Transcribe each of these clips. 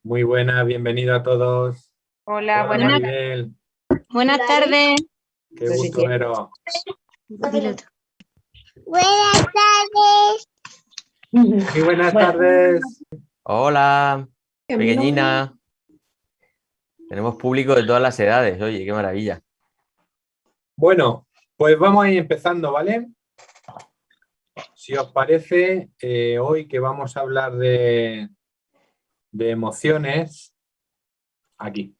Muy buena, bienvenido a todos. Hola, Hola buenas. Maribel, Buenas tardes. qué gusto veros. Dilo tú. Buenas tardes. Muy buenas tardes. Hola, pequeñina. Tenemos público de todas las edades, oye, qué maravilla. Bueno, pues vamos a ir empezando, ¿vale? Si os parece, hoy que vamos a hablar de emociones, aquí.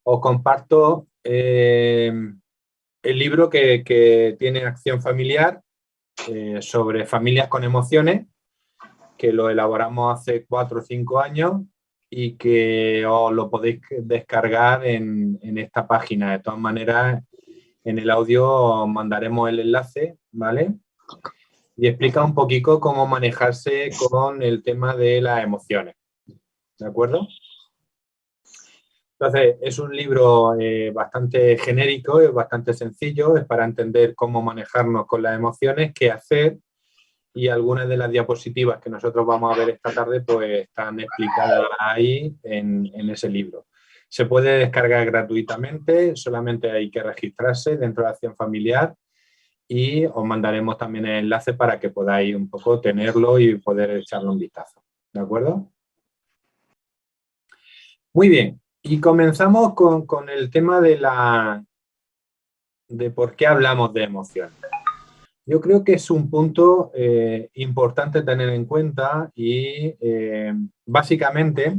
Os comparto el libro que tiene Acción Familiar sobre familias con emociones, que lo elaboramos hace 4 o 5 años y que os lo podéis descargar en esta página. De todas maneras, en el audio os mandaremos el enlace, ¿vale? Y explica un poquito cómo manejarse con el tema de las emociones, ¿de acuerdo? Entonces, es un libro bastante genérico, es bastante sencillo, es para entender cómo manejarnos con las emociones, qué hacer, y algunas de las diapositivas que nosotros vamos a ver esta tarde pues están explicadas ahí en ese libro. Se puede descargar gratuitamente, solamente hay que registrarse dentro de Acción Familiar y os mandaremos también el enlace para que podáis un poco tenerlo y poder echarle un vistazo. ¿De acuerdo? Muy bien. Y comenzamos con el tema de por qué hablamos de emociones. Yo creo que es un punto importante tener en cuenta y básicamente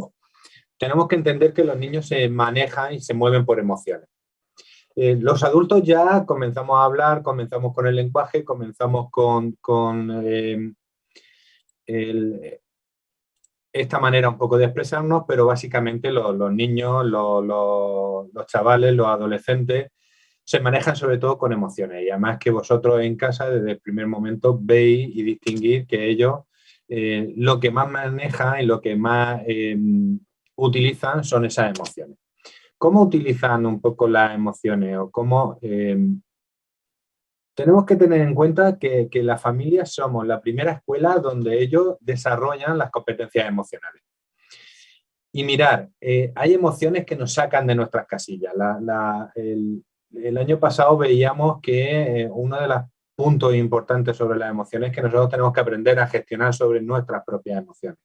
tenemos que entender que los niños se manejan y se mueven por emociones. Los adultos ya comenzamos a hablar, comenzamos con el lenguaje, comenzamos con esta manera un poco de expresarnos, pero básicamente los niños, los chavales, los adolescentes se manejan sobre todo con emociones y además que vosotros en casa desde el primer momento veis y distinguís que ellos lo que más manejan y lo que más utilizan son esas emociones. ¿Cómo utilizan un poco las emociones o cómo tenemos que tener en cuenta que las familias somos la primera escuela donde ellos desarrollan las competencias emocionales? Y mirar, hay emociones que nos sacan de nuestras casillas. El año pasado veíamos que uno de los puntos importantes sobre las emociones es que nosotros tenemos que aprender a gestionar sobre nuestras propias emociones.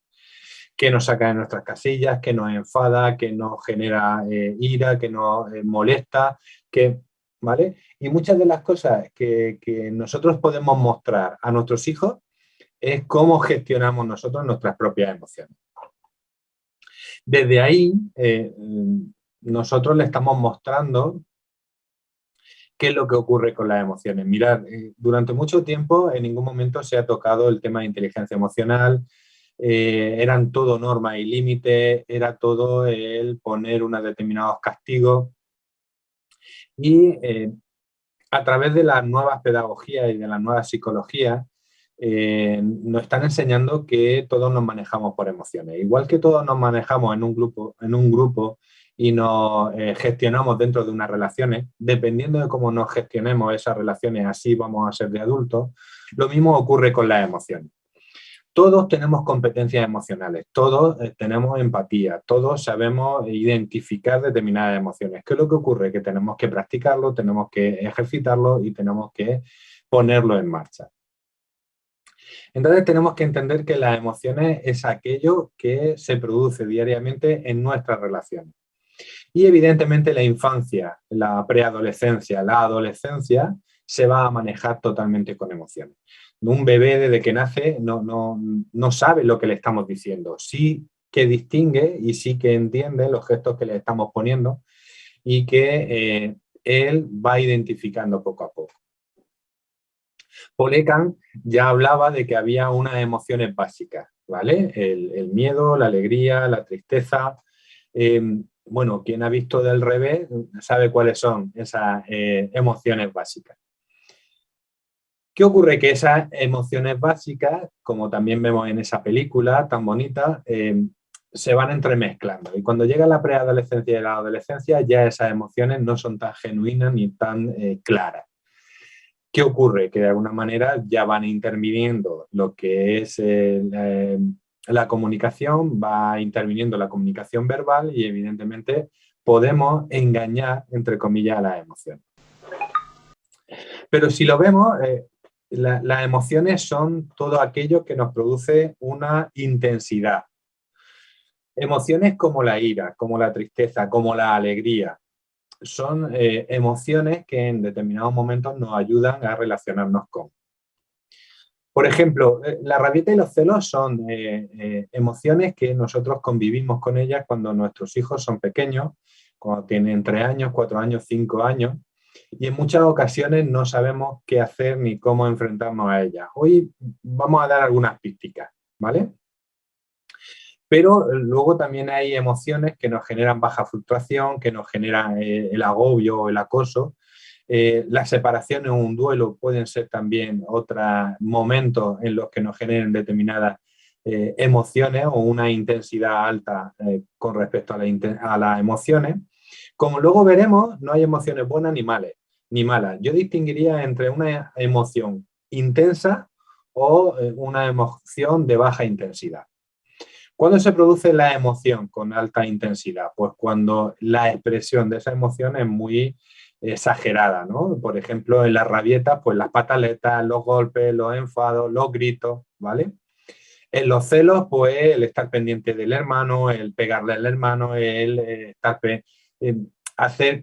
Que nos saca de nuestras casillas, que nos enfada, que nos genera ira, que nos molesta, ¿vale? Y muchas de las cosas que nosotros podemos mostrar a nuestros hijos es cómo gestionamos nosotros nuestras propias emociones. Desde ahí, nosotros le estamos mostrando qué es lo que ocurre con las emociones. Mirad, durante mucho tiempo en ningún momento se ha tocado el tema de inteligencia emocional, eran todo normas y límites, era todo el poner unos determinados castigos y a través de las nuevas pedagogías y de las nuevas psicologías nos están enseñando que todos nos manejamos por emociones. Igual que todos nos manejamos en un grupo y nos gestionamos dentro de unas relaciones, dependiendo de cómo nos gestionemos esas relaciones, así vamos a ser de adultos, lo mismo ocurre con las emociones. Todos tenemos competencias emocionales, todos tenemos empatía, todos sabemos identificar determinadas emociones. ¿Qué es lo que ocurre? Que tenemos que practicarlo, tenemos que ejercitarlo y tenemos que ponerlo en marcha. Entonces tenemos que entender que las emociones es aquello que se produce diariamente en nuestras relaciones. Y evidentemente la infancia, la preadolescencia, la adolescencia se va a manejar totalmente con emociones. Un bebé desde que nace no sabe lo que le estamos diciendo, sí que distingue y sí que entiende los gestos que le estamos poniendo y que él va identificando poco a poco. Paul Ekman ya hablaba de que había unas emociones básicas, ¿vale? El miedo, la alegría, la tristeza. Bueno, quien ha visto del revés sabe cuáles son esas emociones básicas. ¿Qué ocurre? Que esas emociones básicas, como también vemos en esa película tan bonita, se van entremezclando. Y cuando llega la preadolescencia y la adolescencia, ya esas emociones no son tan genuinas ni tan claras. ¿Qué ocurre? Que de alguna manera ya van interviniendo lo que es la comunicación, va interviniendo la comunicación verbal y evidentemente podemos engañar, entre comillas, a las emociones. Pero si lo vemos, las emociones son todo aquello que nos produce una intensidad. Emociones como la ira, como la tristeza, como la alegría, son emociones que en determinados momentos nos ayudan a relacionarnos con. Por ejemplo, la rabieta y los celos son emociones que nosotros convivimos con ellas cuando nuestros hijos son pequeños, cuando tienen 3 años, 4 años, 5 años, y en muchas ocasiones no sabemos qué hacer ni cómo enfrentarnos a ellas. Hoy vamos a dar algunas pistas, ¿vale? Pero luego también hay emociones que nos generan baja frustración, que nos generan el agobio o el acoso. Las separaciones o un duelo pueden ser también otros momentos en los que nos generen determinadas emociones o una intensidad alta con respecto a las emociones. Como luego veremos, no hay emociones buenas ni malas. Yo distinguiría entre una emoción intensa o una emoción de baja intensidad. ¿Cuándo se produce la emoción con alta intensidad? Pues cuando la expresión de esa emoción es muy exagerada, ¿no? Por ejemplo, en las rabietas, pues las pataletas, los golpes, los enfados, los gritos, ¿vale? En los celos, pues el estar pendiente del hermano, el pegarle al hermano, el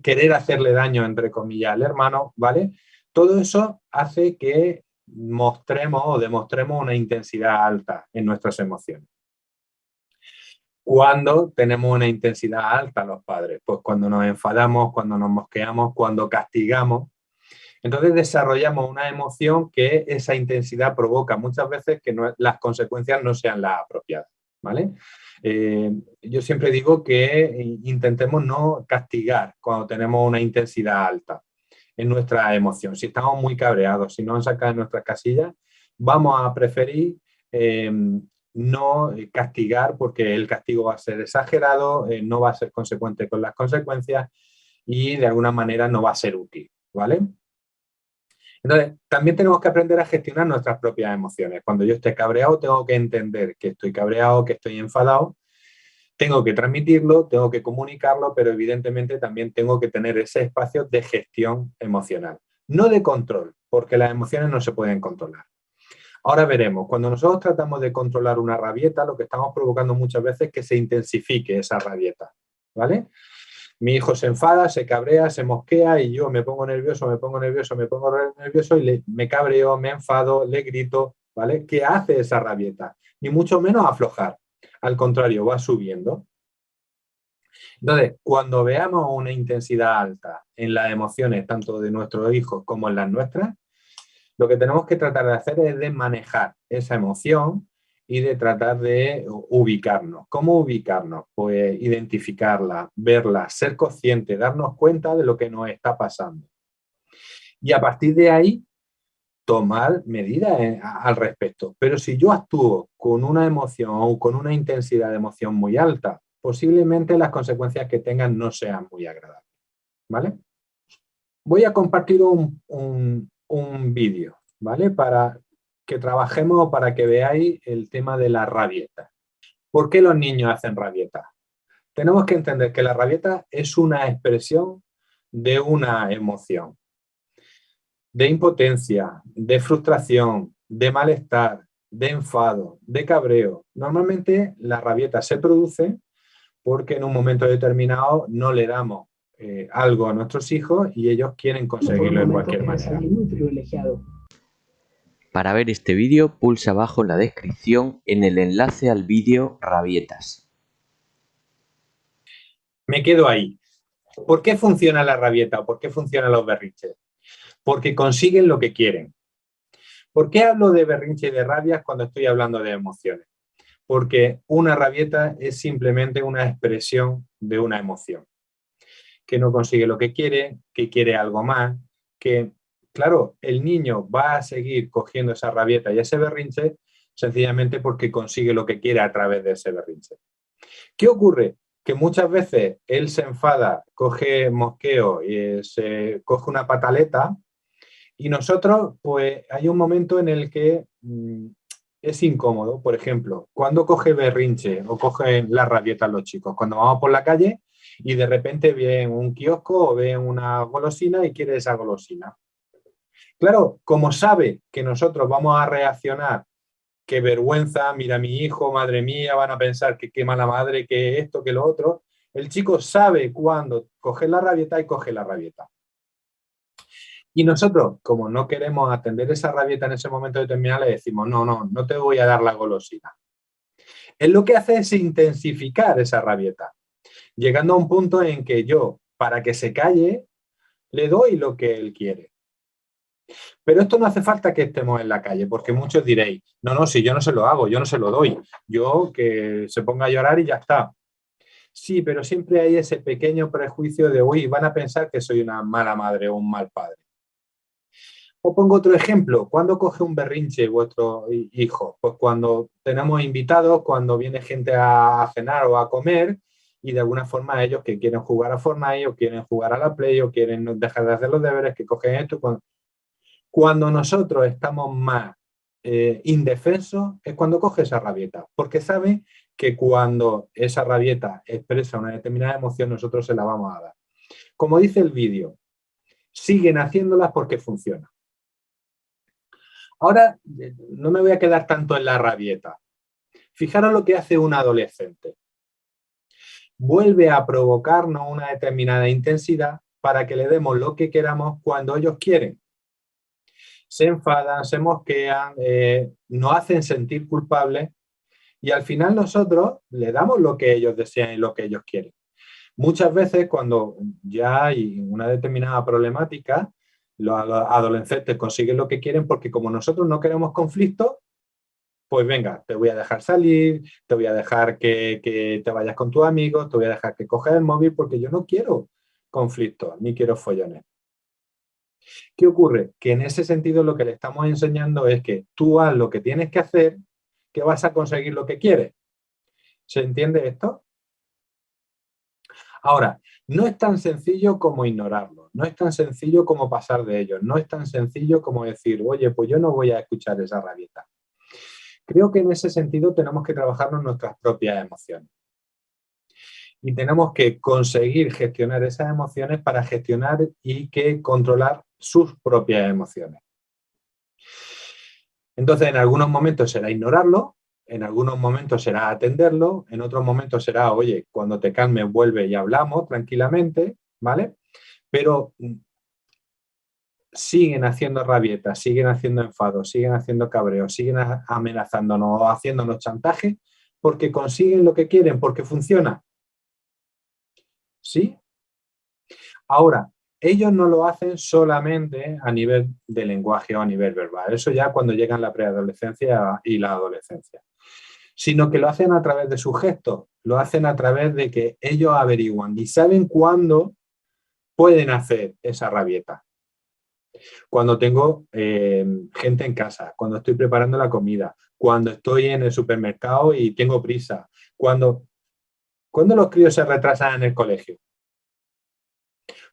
querer hacerle daño, entre comillas, al hermano, ¿vale? Todo eso hace que mostremos o demostremos una intensidad alta en nuestras emociones. ¿Cuándo tenemos una intensidad alta los padres? Pues cuando nos enfadamos, cuando nos mosqueamos, cuando castigamos. Entonces desarrollamos una emoción que esa intensidad provoca muchas veces que las consecuencias no sean las apropiadas, ¿vale? Yo siempre digo que intentemos no castigar cuando tenemos una intensidad alta en nuestra emoción. Si estamos muy cabreados, si no han sacado nuestras casillas, vamos a preferir no castigar porque el castigo va a ser exagerado, no va a ser consecuente con las consecuencias y de alguna manera no va a ser útil, ¿vale? Entonces, también tenemos que aprender a gestionar nuestras propias emociones. Cuando yo esté cabreado, tengo que entender que estoy cabreado, que estoy enfadado, tengo que transmitirlo, tengo que comunicarlo, pero evidentemente también tengo que tener ese espacio de gestión emocional. No de control, porque las emociones no se pueden controlar. Ahora veremos, cuando nosotros tratamos de controlar una rabieta, lo que estamos provocando muchas veces es que se intensifique esa rabieta, ¿vale? Mi hijo se enfada, se cabrea, se mosquea y yo me pongo nervioso y me cabreo, me enfado, le grito, ¿vale? ¿Qué hace esa rabieta? Ni mucho menos aflojar, al contrario, va subiendo. Entonces, cuando veamos una intensidad alta en las emociones, tanto de nuestros hijos como en las nuestras, lo que tenemos que tratar de hacer es de manejar esa emoción y de tratar de ubicarnos. ¿Cómo ubicarnos? Pues identificarla, verla, ser consciente, darnos cuenta de lo que nos está pasando. Y a partir de ahí, tomar medidas al respecto. Pero si yo actúo con una emoción o con una intensidad de emoción muy alta, posiblemente las consecuencias que tengan no sean muy agradables, ¿vale? Voy a compartir un vídeo, ¿vale? Para que trabajemos o para que veáis el tema de la rabieta. ¿Por qué los niños hacen rabieta? Tenemos que entender que la rabieta es una expresión de una emoción, de impotencia, de frustración, de malestar, de enfado, de cabreo. Normalmente la rabieta se produce porque en un momento determinado no le damos algo a nuestros hijos y ellos quieren conseguirlo de cualquier manera. Para ver este vídeo, pulsa abajo en la descripción en el enlace al vídeo Rabietas. Me quedo ahí. ¿Por qué funciona la rabieta o por qué funcionan los berrinches? Porque consiguen lo que quieren. ¿Por qué hablo de berrinche y de rabias cuando estoy hablando de emociones? Porque una rabieta es simplemente una expresión de una emoción. Que no consigue lo que quiere algo más, que, claro, el niño va a seguir cogiendo esa rabieta y ese berrinche sencillamente porque consigue lo que quiere a través de ese berrinche. ¿Qué ocurre? Que muchas veces él se enfada, coge mosqueo y se coge una pataleta y nosotros, pues hay un momento en el que es incómodo. Por ejemplo, cuando coge berrinche o cogen las rabietas los chicos, cuando vamos por la calle y de repente ven un kiosco o ven una golosina y quiere esa golosina. Claro, como sabe que nosotros vamos a reaccionar, qué vergüenza, mira a mi hijo, madre mía, van a pensar que qué mala madre, que esto, que lo otro, el chico sabe cuándo coger la rabieta y coge la rabieta. Y nosotros, como no queremos atender esa rabieta en ese momento determinado, le decimos, no te voy a dar la golosina. Él lo que hace es intensificar esa rabieta, llegando a un punto en que yo, para que se calle, le doy lo que él quiere. Pero esto no hace falta que estemos en la calle, porque muchos diréis, si yo no se lo hago, yo no se lo doy, yo que se ponga a llorar y ya está. Sí, pero siempre hay ese pequeño prejuicio de, uy, van a pensar que soy una mala madre o un mal padre. Os pongo otro ejemplo. ¿Cuándo coge un berrinche vuestro hijo? Pues cuando tenemos invitados, cuando viene gente a cenar o a comer y de alguna forma ellos que quieren jugar a Fortnite o quieren jugar a la Play o quieren dejar de hacer los deberes, que cogen esto. Cuando nosotros estamos más indefensos es cuando coge esa rabieta, porque sabe que cuando esa rabieta expresa una determinada emoción nosotros se la vamos a dar. Como dice el vídeo, siguen haciéndolas porque funciona. Ahora no me voy a quedar tanto en la rabieta. Fijaros lo que hace un adolescente. Vuelve a provocarnos una determinada intensidad para que le demos lo que queramos cuando ellos quieren. Se enfadan, se mosquean, nos hacen sentir culpables y al final nosotros le damos lo que ellos desean y lo que ellos quieren. Muchas veces cuando ya hay una determinada problemática, los adolescentes consiguen lo que quieren porque como nosotros no queremos conflicto, pues venga, te voy a dejar salir, te voy a dejar que te vayas con tus amigos, te voy a dejar que cojas el móvil porque yo no quiero conflictos, ni quiero follones. ¿Qué ocurre? Que en ese sentido lo que le estamos enseñando es que tú haz lo que tienes que hacer, que vas a conseguir lo que quieres. ¿Se entiende esto? Ahora, no es tan sencillo como ignorarlo, no es tan sencillo como pasar de ellos, no es tan sencillo como decir, oye, pues yo no voy a escuchar esa rabieta. Creo que en ese sentido tenemos que trabajarnos nuestras propias emociones. Y tenemos que conseguir gestionar esas emociones para gestionar y que controlar sus propias emociones. Entonces, en algunos momentos será ignorarlo, en algunos momentos será atenderlo, en otros momentos será, oye, cuando te calmes vuelve y hablamos tranquilamente, ¿vale? Pero siguen haciendo rabietas, siguen haciendo enfados, siguen haciendo cabreos, siguen amenazándonos o haciéndonos chantaje porque consiguen lo que quieren, porque funciona. ¿Sí? Ahora, ellos no lo hacen solamente a nivel de lenguaje o a nivel verbal, eso ya cuando llegan la preadolescencia y la adolescencia, sino que lo hacen a través de sus gestos, lo hacen a través de que ellos averiguan y saben cuándo pueden hacer esa rabieta. Cuando tengo gente en casa, cuando estoy preparando la comida, cuando estoy en el supermercado y tengo prisa, cuando los críos se retrasan en el colegio.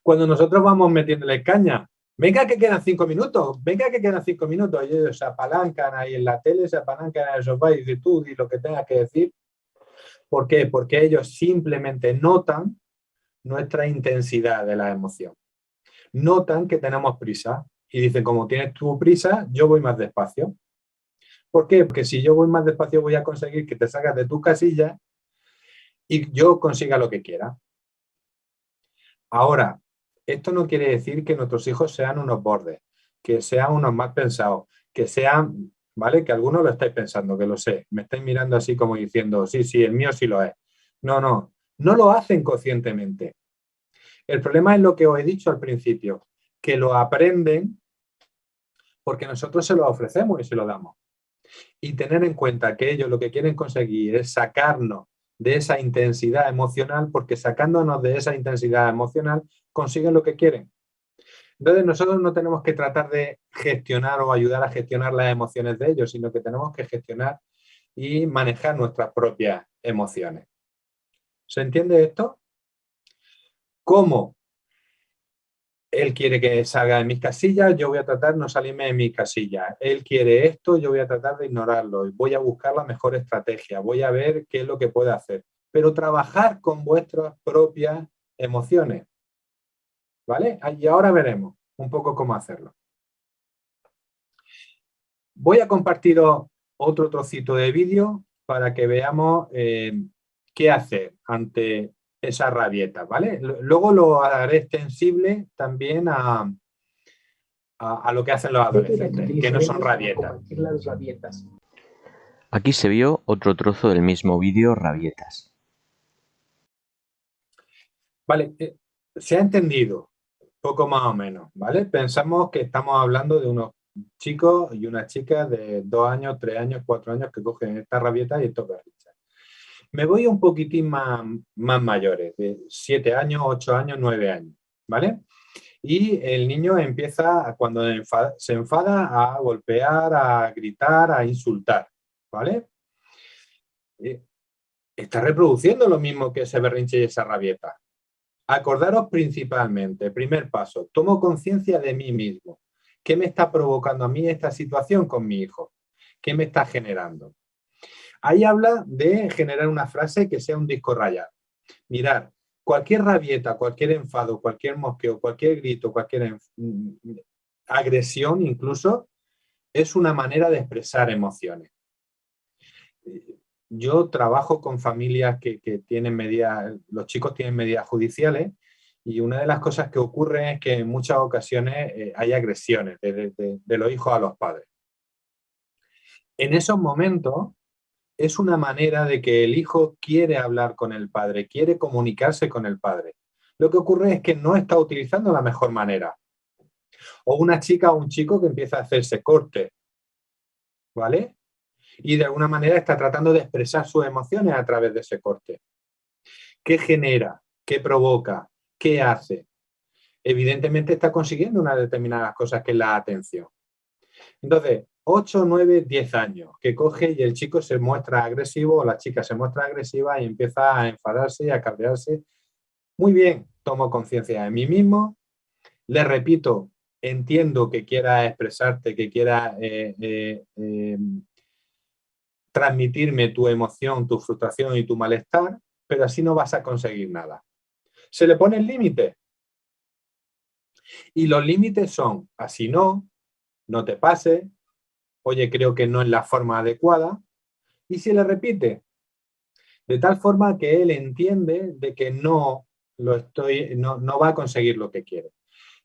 Cuando nosotros vamos metiéndole caña, venga que quedan 5 minutos, venga que quedan 5 minutos, y ellos se apalancan ahí en la tele, se apalancan en el sofá y dicen tú di lo que tengas que decir. ¿Por qué? Porque ellos simplemente notan nuestra intensidad de la emoción. Notan que tenemos prisa y dicen, como tienes tu prisa, yo voy más despacio. ¿Por qué? Porque si yo voy más despacio voy a conseguir que te salgas de tu casilla y yo consiga lo que quiera. Ahora, esto no quiere decir que nuestros hijos sean unos bordes, que sean unos mal pensados, que sean, ¿vale? Que algunos lo estáis pensando, que lo sé. Me estáis mirando así como diciendo, sí, el mío sí lo es. No lo hacen conscientemente. El problema es lo que os he dicho al principio, que lo aprenden porque nosotros se lo ofrecemos y se lo damos. Y tener en cuenta que ellos lo que quieren conseguir es sacarnos de esa intensidad emocional, porque sacándonos de esa intensidad emocional consiguen lo que quieren. Entonces nosotros no tenemos que tratar de gestionar o ayudar a gestionar las emociones de ellos, sino que tenemos que gestionar y manejar nuestras propias emociones. ¿Se entiende esto? ¿Cómo Él quiere que salga de mis casillas, yo voy a tratar de no salirme de mis casillas. Él quiere esto, yo voy a tratar de ignorarlo. Voy a buscar la mejor estrategia, voy a ver qué es lo que puede hacer. Pero trabajar con vuestras propias emociones, ¿vale? Y ahora veremos un poco cómo hacerlo. Voy a compartiros otro trocito de vídeo para que veamos qué hacer ante esa rabieta, ¿vale? Luego lo haré extensible también a lo que hacen los adolescentes, que no son rabietas. Aquí se vio otro trozo del mismo vídeo rabietas. Vale, se ha entendido, poco más o menos, ¿vale? Pensamos que estamos hablando de unos chicos y unas chicas de 2 años, 3 años, 4 años que cogen esta rabieta y estos berrinches. Me voy un poquitín más mayores, de 7 años, 8 años, 9 años, ¿vale? Y el niño empieza, cuando se enfada, a golpear, a gritar, a insultar, ¿vale? Está reproduciendo lo mismo que ese berrinche y esa rabieta. Acordaros principalmente, primer paso, tomo conciencia de mí mismo. ¿Qué me está provocando a mí esta situación con mi hijo? ¿Qué me está generando? Ahí habla de generar una frase que sea un disco rayado. Mirad, cualquier rabieta, cualquier enfado, cualquier mosqueo, cualquier grito, cualquier agresión incluso, es una manera de expresar emociones. Yo trabajo con familias que tienen medidas, los chicos tienen medidas judiciales, y una de las cosas que ocurre es que en muchas ocasiones hay agresiones de los hijos a los padres. En esos momentos es una manera de que el hijo quiere hablar con el padre, quiere comunicarse con el padre. Lo que ocurre es que no está utilizando la mejor manera. O una chica o un chico que empieza a hacerse corte, ¿vale? Y de alguna manera está tratando de expresar sus emociones a través de ese corte. ¿Qué genera? ¿Qué provoca? ¿Qué hace? Evidentemente está consiguiendo unas determinadas cosas, que es la atención. Entonces, 8, 9, 10 años, que coge y el chico se muestra agresivo o la chica se muestra agresiva y empieza a enfadarse y a cabrearse. Muy bien, tomo conciencia de mí mismo, le repito, entiendo que quiera expresarte, que quiera transmitirme tu emoción, tu frustración y tu malestar, pero así no vas a conseguir nada. Se le pone el límite. Y los límites son, así no te pases, oye, creo que no es la forma adecuada, y se le repite, de tal forma que él entiende de que no va a conseguir lo que quiere.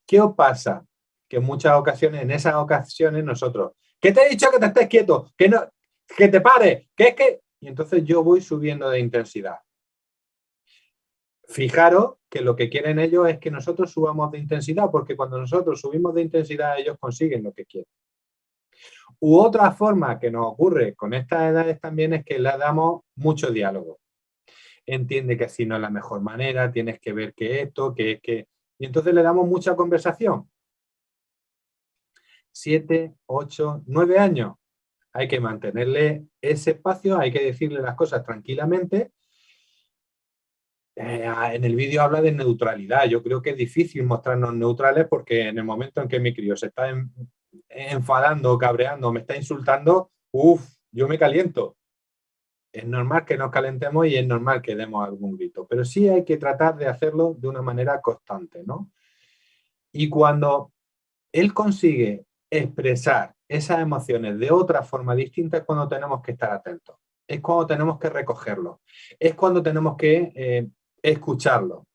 ¿Qué os pasa? Que en muchas ocasiones, en esas ocasiones nosotros, ¿qué te he dicho que te estés quieto? Que te pares, que es que... Y entonces yo voy subiendo de intensidad. Fijaros que lo que quieren ellos es que nosotros subamos de intensidad, porque cuando nosotros subimos de intensidad ellos consiguen lo que quieren. U otra forma que nos ocurre con estas edades también es que le damos mucho diálogo. Entiende que así no es la mejor manera, tienes que ver que esto, que es que... Y entonces le damos mucha conversación. 7, 8, 9 años. Hay que mantenerle ese espacio, hay que decirle las cosas tranquilamente. En el vídeo habla de neutralidad. Yo creo que es difícil mostrarnos neutrales porque en el momento en que mi crío se está enfadando, cabreando, me está insultando, yo me caliento. Es normal que nos calentemos y es normal que demos algún grito, pero sí hay que tratar de hacerlo de una manera constante, ¿no? Y cuando él consigue expresar esas emociones de otra forma distinta es cuando tenemos que estar atentos, es cuando tenemos que recogerlo, es cuando tenemos que escucharlo,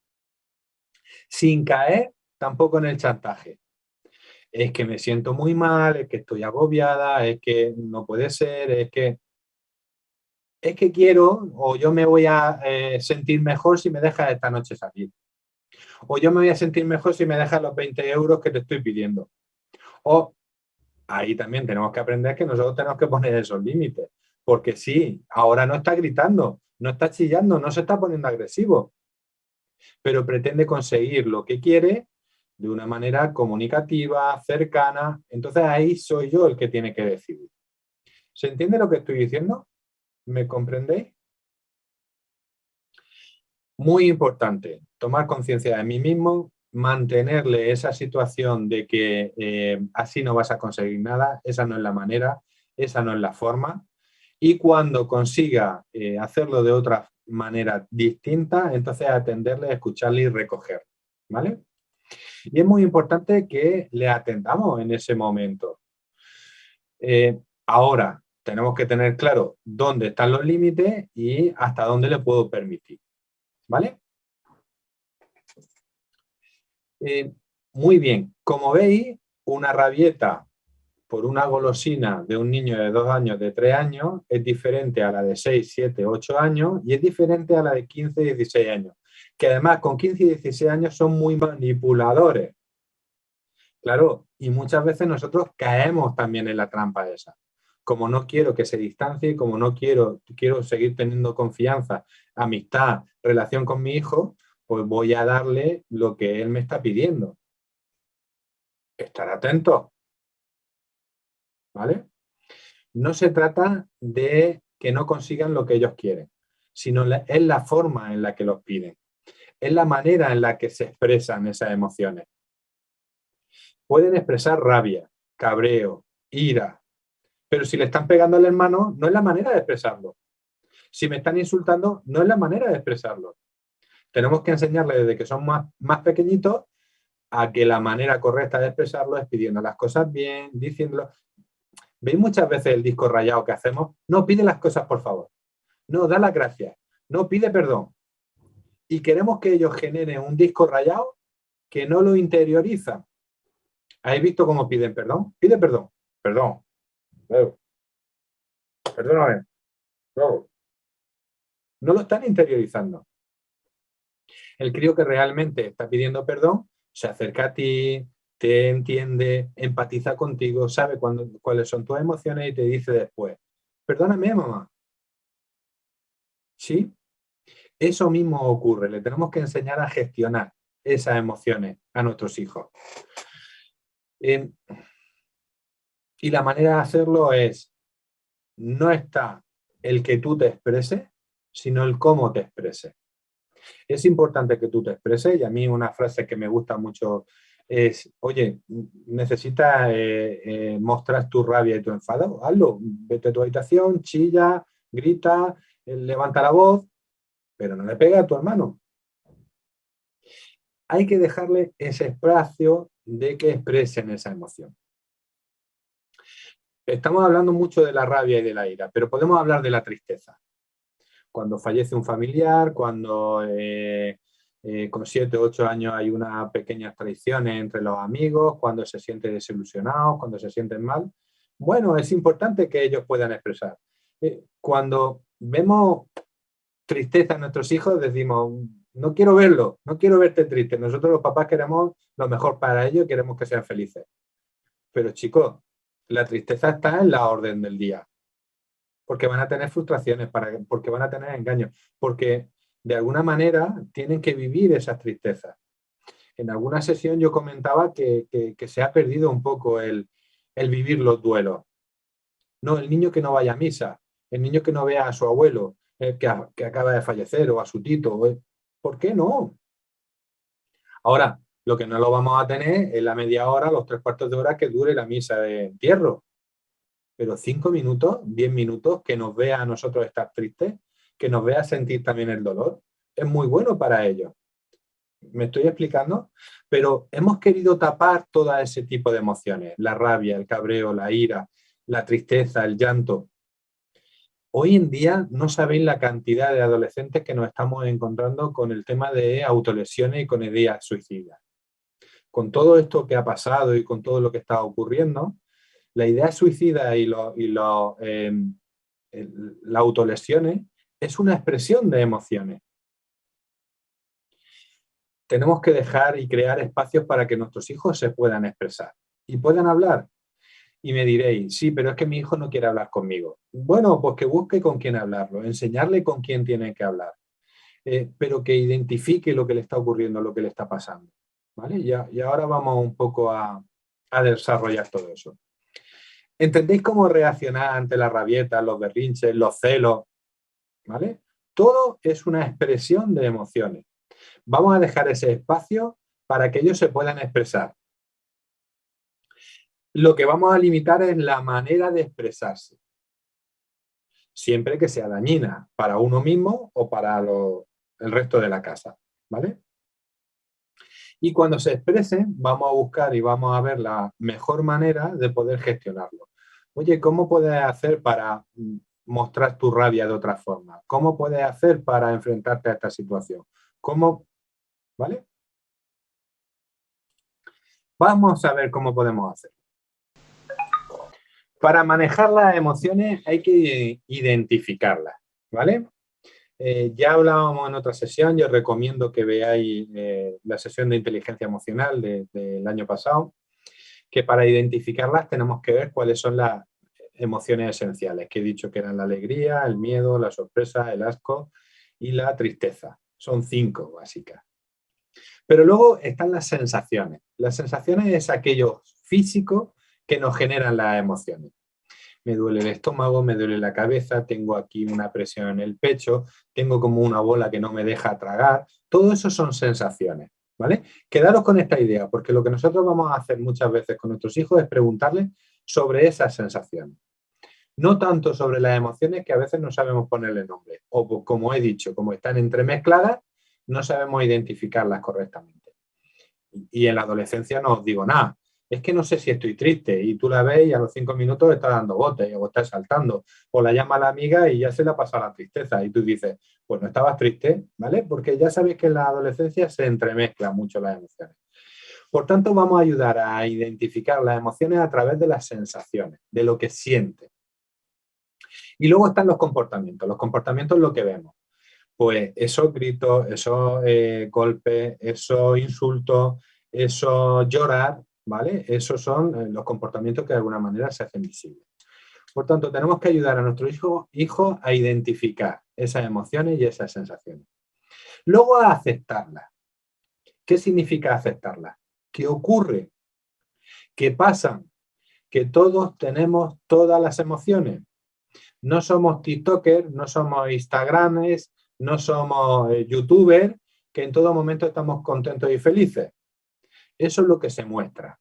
sin caer tampoco en el chantaje. Es que me siento muy mal, es que estoy agobiada, es que no puede ser, es que quiero, o yo me voy a sentir mejor si me dejas esta noche salir. O yo me voy a sentir mejor si me dejas los 20 euros que te estoy pidiendo. O ahí también tenemos que aprender que nosotros tenemos que poner esos límites. Porque sí, ahora no está gritando, no está chillando, no se está poniendo agresivo, pero pretende conseguir lo que quiere de una manera comunicativa, cercana. Entonces ahí soy yo el que tiene que decidir. ¿Se entiende lo que estoy diciendo? ¿Me comprendéis? Muy importante, tomar conciencia de mí mismo, mantenerle esa situación de que así no vas a conseguir nada, esa no es la manera, esa no es la forma. Y cuando consiga hacerlo de otra manera distinta, entonces atenderle, escucharle y recoger, ¿vale? Y es muy importante que le atendamos en ese momento. Ahora, tenemos que tener claro dónde están los límites y hasta dónde le puedo permitir, ¿vale? Muy bien, como veis, una rabieta por una golosina de un niño de 2 años, de 3 años, es diferente a la de 6, 7, 8 años y es diferente a la de 15, 16 años. Que además con 15 y 16 años son muy manipuladores. Claro, y muchas veces nosotros caemos también en la trampa esa. Como no quiero que se distancie, como no quiero seguir teniendo confianza, amistad, relación con mi hijo, pues voy a darle lo que él me está pidiendo. Estar atentos, ¿vale? No se trata de que no consigan lo que ellos quieren, sino es la forma en la que los piden. Es la manera en la que se expresan esas emociones. Pueden expresar rabia, cabreo, ira, pero si le están pegando al hermano, no es la manera de expresarlo. Si me están insultando, no es la manera de expresarlo. Tenemos que enseñarles desde que son más pequeñitos a que la manera correcta de expresarlo es pidiendo las cosas bien, diciéndolo. ¿Veis muchas veces el disco rayado que hacemos? No, pide las cosas, por favor. No, da las gracias. No, pide perdón. Y queremos que ellos generen un disco rayado que no lo interiorizan. ¿Habéis visto cómo piden perdón? Pide perdón. Perdón. Perdóname. No lo están interiorizando. El crío que realmente está pidiendo perdón se acerca a ti, te entiende, empatiza contigo, sabe cuáles son tus emociones y te dice después, perdóname, mamá. ¿Sí? Eso mismo ocurre. Le tenemos que enseñar a gestionar esas emociones a nuestros hijos. Y la manera de hacerlo es, no está el que tú te expreses, sino el cómo te expreses. Es importante que tú te expreses y a mí una frase que me gusta mucho es, oye, necesitas mostrar tu rabia y tu enfado, hazlo, vete a tu habitación, chilla, grita, levanta la voz, pero no le pegues a tu hermano. Hay que dejarle ese espacio de que expresen esa emoción. Estamos hablando mucho de la rabia y de la ira, pero podemos hablar de la tristeza. Cuando fallece un familiar, cuando con 7 o 8 años hay unas pequeñas traiciones entre los amigos, cuando se sienten desilusionados, cuando se sienten mal. Bueno, es importante que ellos puedan expresar. Cuando vemos tristeza en nuestros hijos, decimos, no quiero verlo, no quiero verte triste. Nosotros los papás queremos lo mejor para ellos, queremos que sean felices. Pero chicos, la tristeza está en la orden del día. Porque van a tener frustraciones, porque van a tener engaños, porque de alguna manera tienen que vivir esas tristezas. En alguna sesión yo comentaba que se ha perdido un poco el vivir los duelos. No, el niño que no vaya a misa, el niño que no vea a su abuelo, que acaba de fallecer, o a su tito. ¿Por qué no? Ahora, lo que no lo vamos a tener es la media hora, los 3/4 de hora que dure la misa de entierro. Pero 5 minutos, 10 minutos, que nos vea a nosotros estar tristes, que nos vea sentir también el dolor, es muy bueno para ellos. ¿Me estoy explicando? Pero hemos querido tapar todo ese tipo de emociones, la rabia, el cabreo, la ira, la tristeza, el llanto. Hoy en día no sabéis la cantidad de adolescentes que nos estamos encontrando con el tema de autolesiones y con ideas suicidas. Con todo esto que ha pasado y con todo lo que está ocurriendo, la idea suicida y las autolesiones es una expresión de emociones. Tenemos que dejar y crear espacios para que nuestros hijos se puedan expresar y puedan hablar. Y me diréis, sí, pero es que mi hijo no quiere hablar conmigo. Bueno, pues que busque con quién hablarlo, enseñarle con quién tiene que hablar, pero que identifique lo que le está ocurriendo, lo que le está pasando. ¿Vale? Y ahora vamos un poco a desarrollar todo eso. ¿Entendéis cómo reaccionar ante la rabieta, los berrinches, los celos? ¿Vale? Todo es una expresión de emociones. Vamos a dejar ese espacio para que ellos se puedan expresar. Lo que vamos a limitar es la manera de expresarse, siempre que sea dañina para uno mismo o para el resto de la casa, ¿vale? Y cuando se expresen, vamos a buscar y vamos a ver la mejor manera de poder gestionarlo. Oye, ¿cómo puedes hacer para mostrar tu rabia de otra forma? ¿Cómo puedes hacer para enfrentarte a esta situación? ¿Cómo? ¿Vale? Vamos a ver cómo podemos hacer. Para manejar las emociones hay que identificarlas, ¿vale? Ya hablábamos en otra sesión, yo recomiendo que veáis la sesión de inteligencia emocional del año pasado, que para identificarlas tenemos que ver cuáles son las emociones esenciales, que he dicho que eran la alegría, el miedo, la sorpresa, el asco y la tristeza. Son 5 básicas. Pero luego están las sensaciones. Las sensaciones es aquello físico que nos generan las emociones. Me duele el estómago, me duele la cabeza, tengo aquí una presión en el pecho, tengo como una bola que no me deja tragar. Todo eso son sensaciones, ¿vale? Quedaros con esta idea, porque lo que nosotros vamos a hacer muchas veces con nuestros hijos es preguntarles sobre esas sensaciones. No tanto sobre las emociones, que a veces no sabemos ponerle nombre. O como he dicho, como están entremezcladas, no sabemos identificarlas correctamente. Y en la adolescencia no os digo nada. Es que no sé si estoy triste, y tú la ves y a los 5 minutos está dando botes o está saltando, o la llama a la amiga y ya se le ha pasado la tristeza y tú dices, pues no estabas triste, ¿vale? Porque ya sabéis que en la adolescencia se entremezclan mucho las emociones. Por tanto, vamos a ayudar a identificar las emociones a través de las sensaciones, de lo que siente. Y luego están los comportamientos. Los comportamientos es lo que vemos. Pues esos gritos, esos golpes, esos insultos, esos llorar, ¿vale? Esos son los comportamientos que de alguna manera se hacen visibles. Por tanto, tenemos que ayudar a nuestros hijos a identificar esas emociones y esas sensaciones. Luego a aceptarlas. ¿Qué significa aceptarlas? ¿Qué ocurre? ¿Qué pasan? Que todos tenemos todas las emociones. No somos tiktokers, no somos instagramers, no somos youtubers, que en todo momento estamos contentos y felices. Eso es lo que se muestra.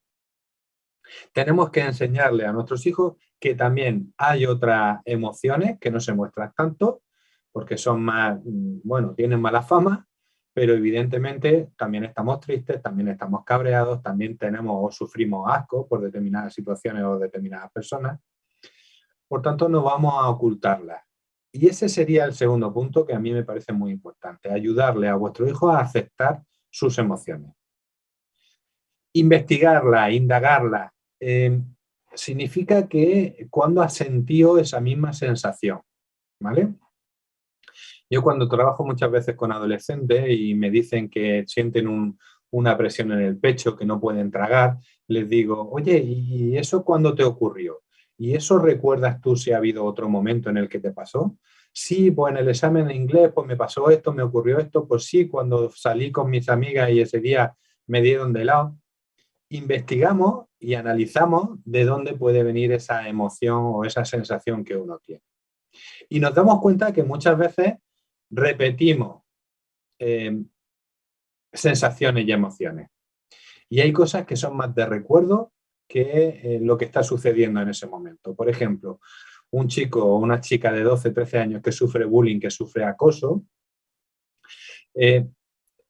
Tenemos que enseñarle a nuestros hijos que también hay otras emociones que no se muestran tanto, porque son más, bueno, tienen mala fama, pero evidentemente también estamos tristes, también estamos cabreados, también tenemos o sufrimos asco por determinadas situaciones o determinadas personas. Por tanto, no vamos a ocultarlas. Y ese sería el segundo punto que a mí me parece muy importante, ayudarle a vuestro hijo a aceptar sus emociones. Investigarla, indagarla, significa que cuando has sentido esa misma sensación, ¿vale? Yo cuando trabajo muchas veces con adolescentes y me dicen que sienten una presión en el pecho, que no pueden tragar, les digo, oye, ¿y eso cuándo te ocurrió? ¿Y eso recuerdas tú si ha habido otro momento en el que te pasó? Sí, pues en el examen de inglés pues me pasó esto, me ocurrió esto, pues sí, cuando salí con mis amigas y ese día me dieron de lado. Investigamos y analizamos de dónde puede venir esa emoción o esa sensación que uno tiene. Y nos damos cuenta que muchas veces repetimos sensaciones y emociones. Y hay cosas que son más de recuerdo que lo que está sucediendo en ese momento. Por ejemplo, un chico o una chica de 12, 13 años que sufre bullying, que sufre acoso,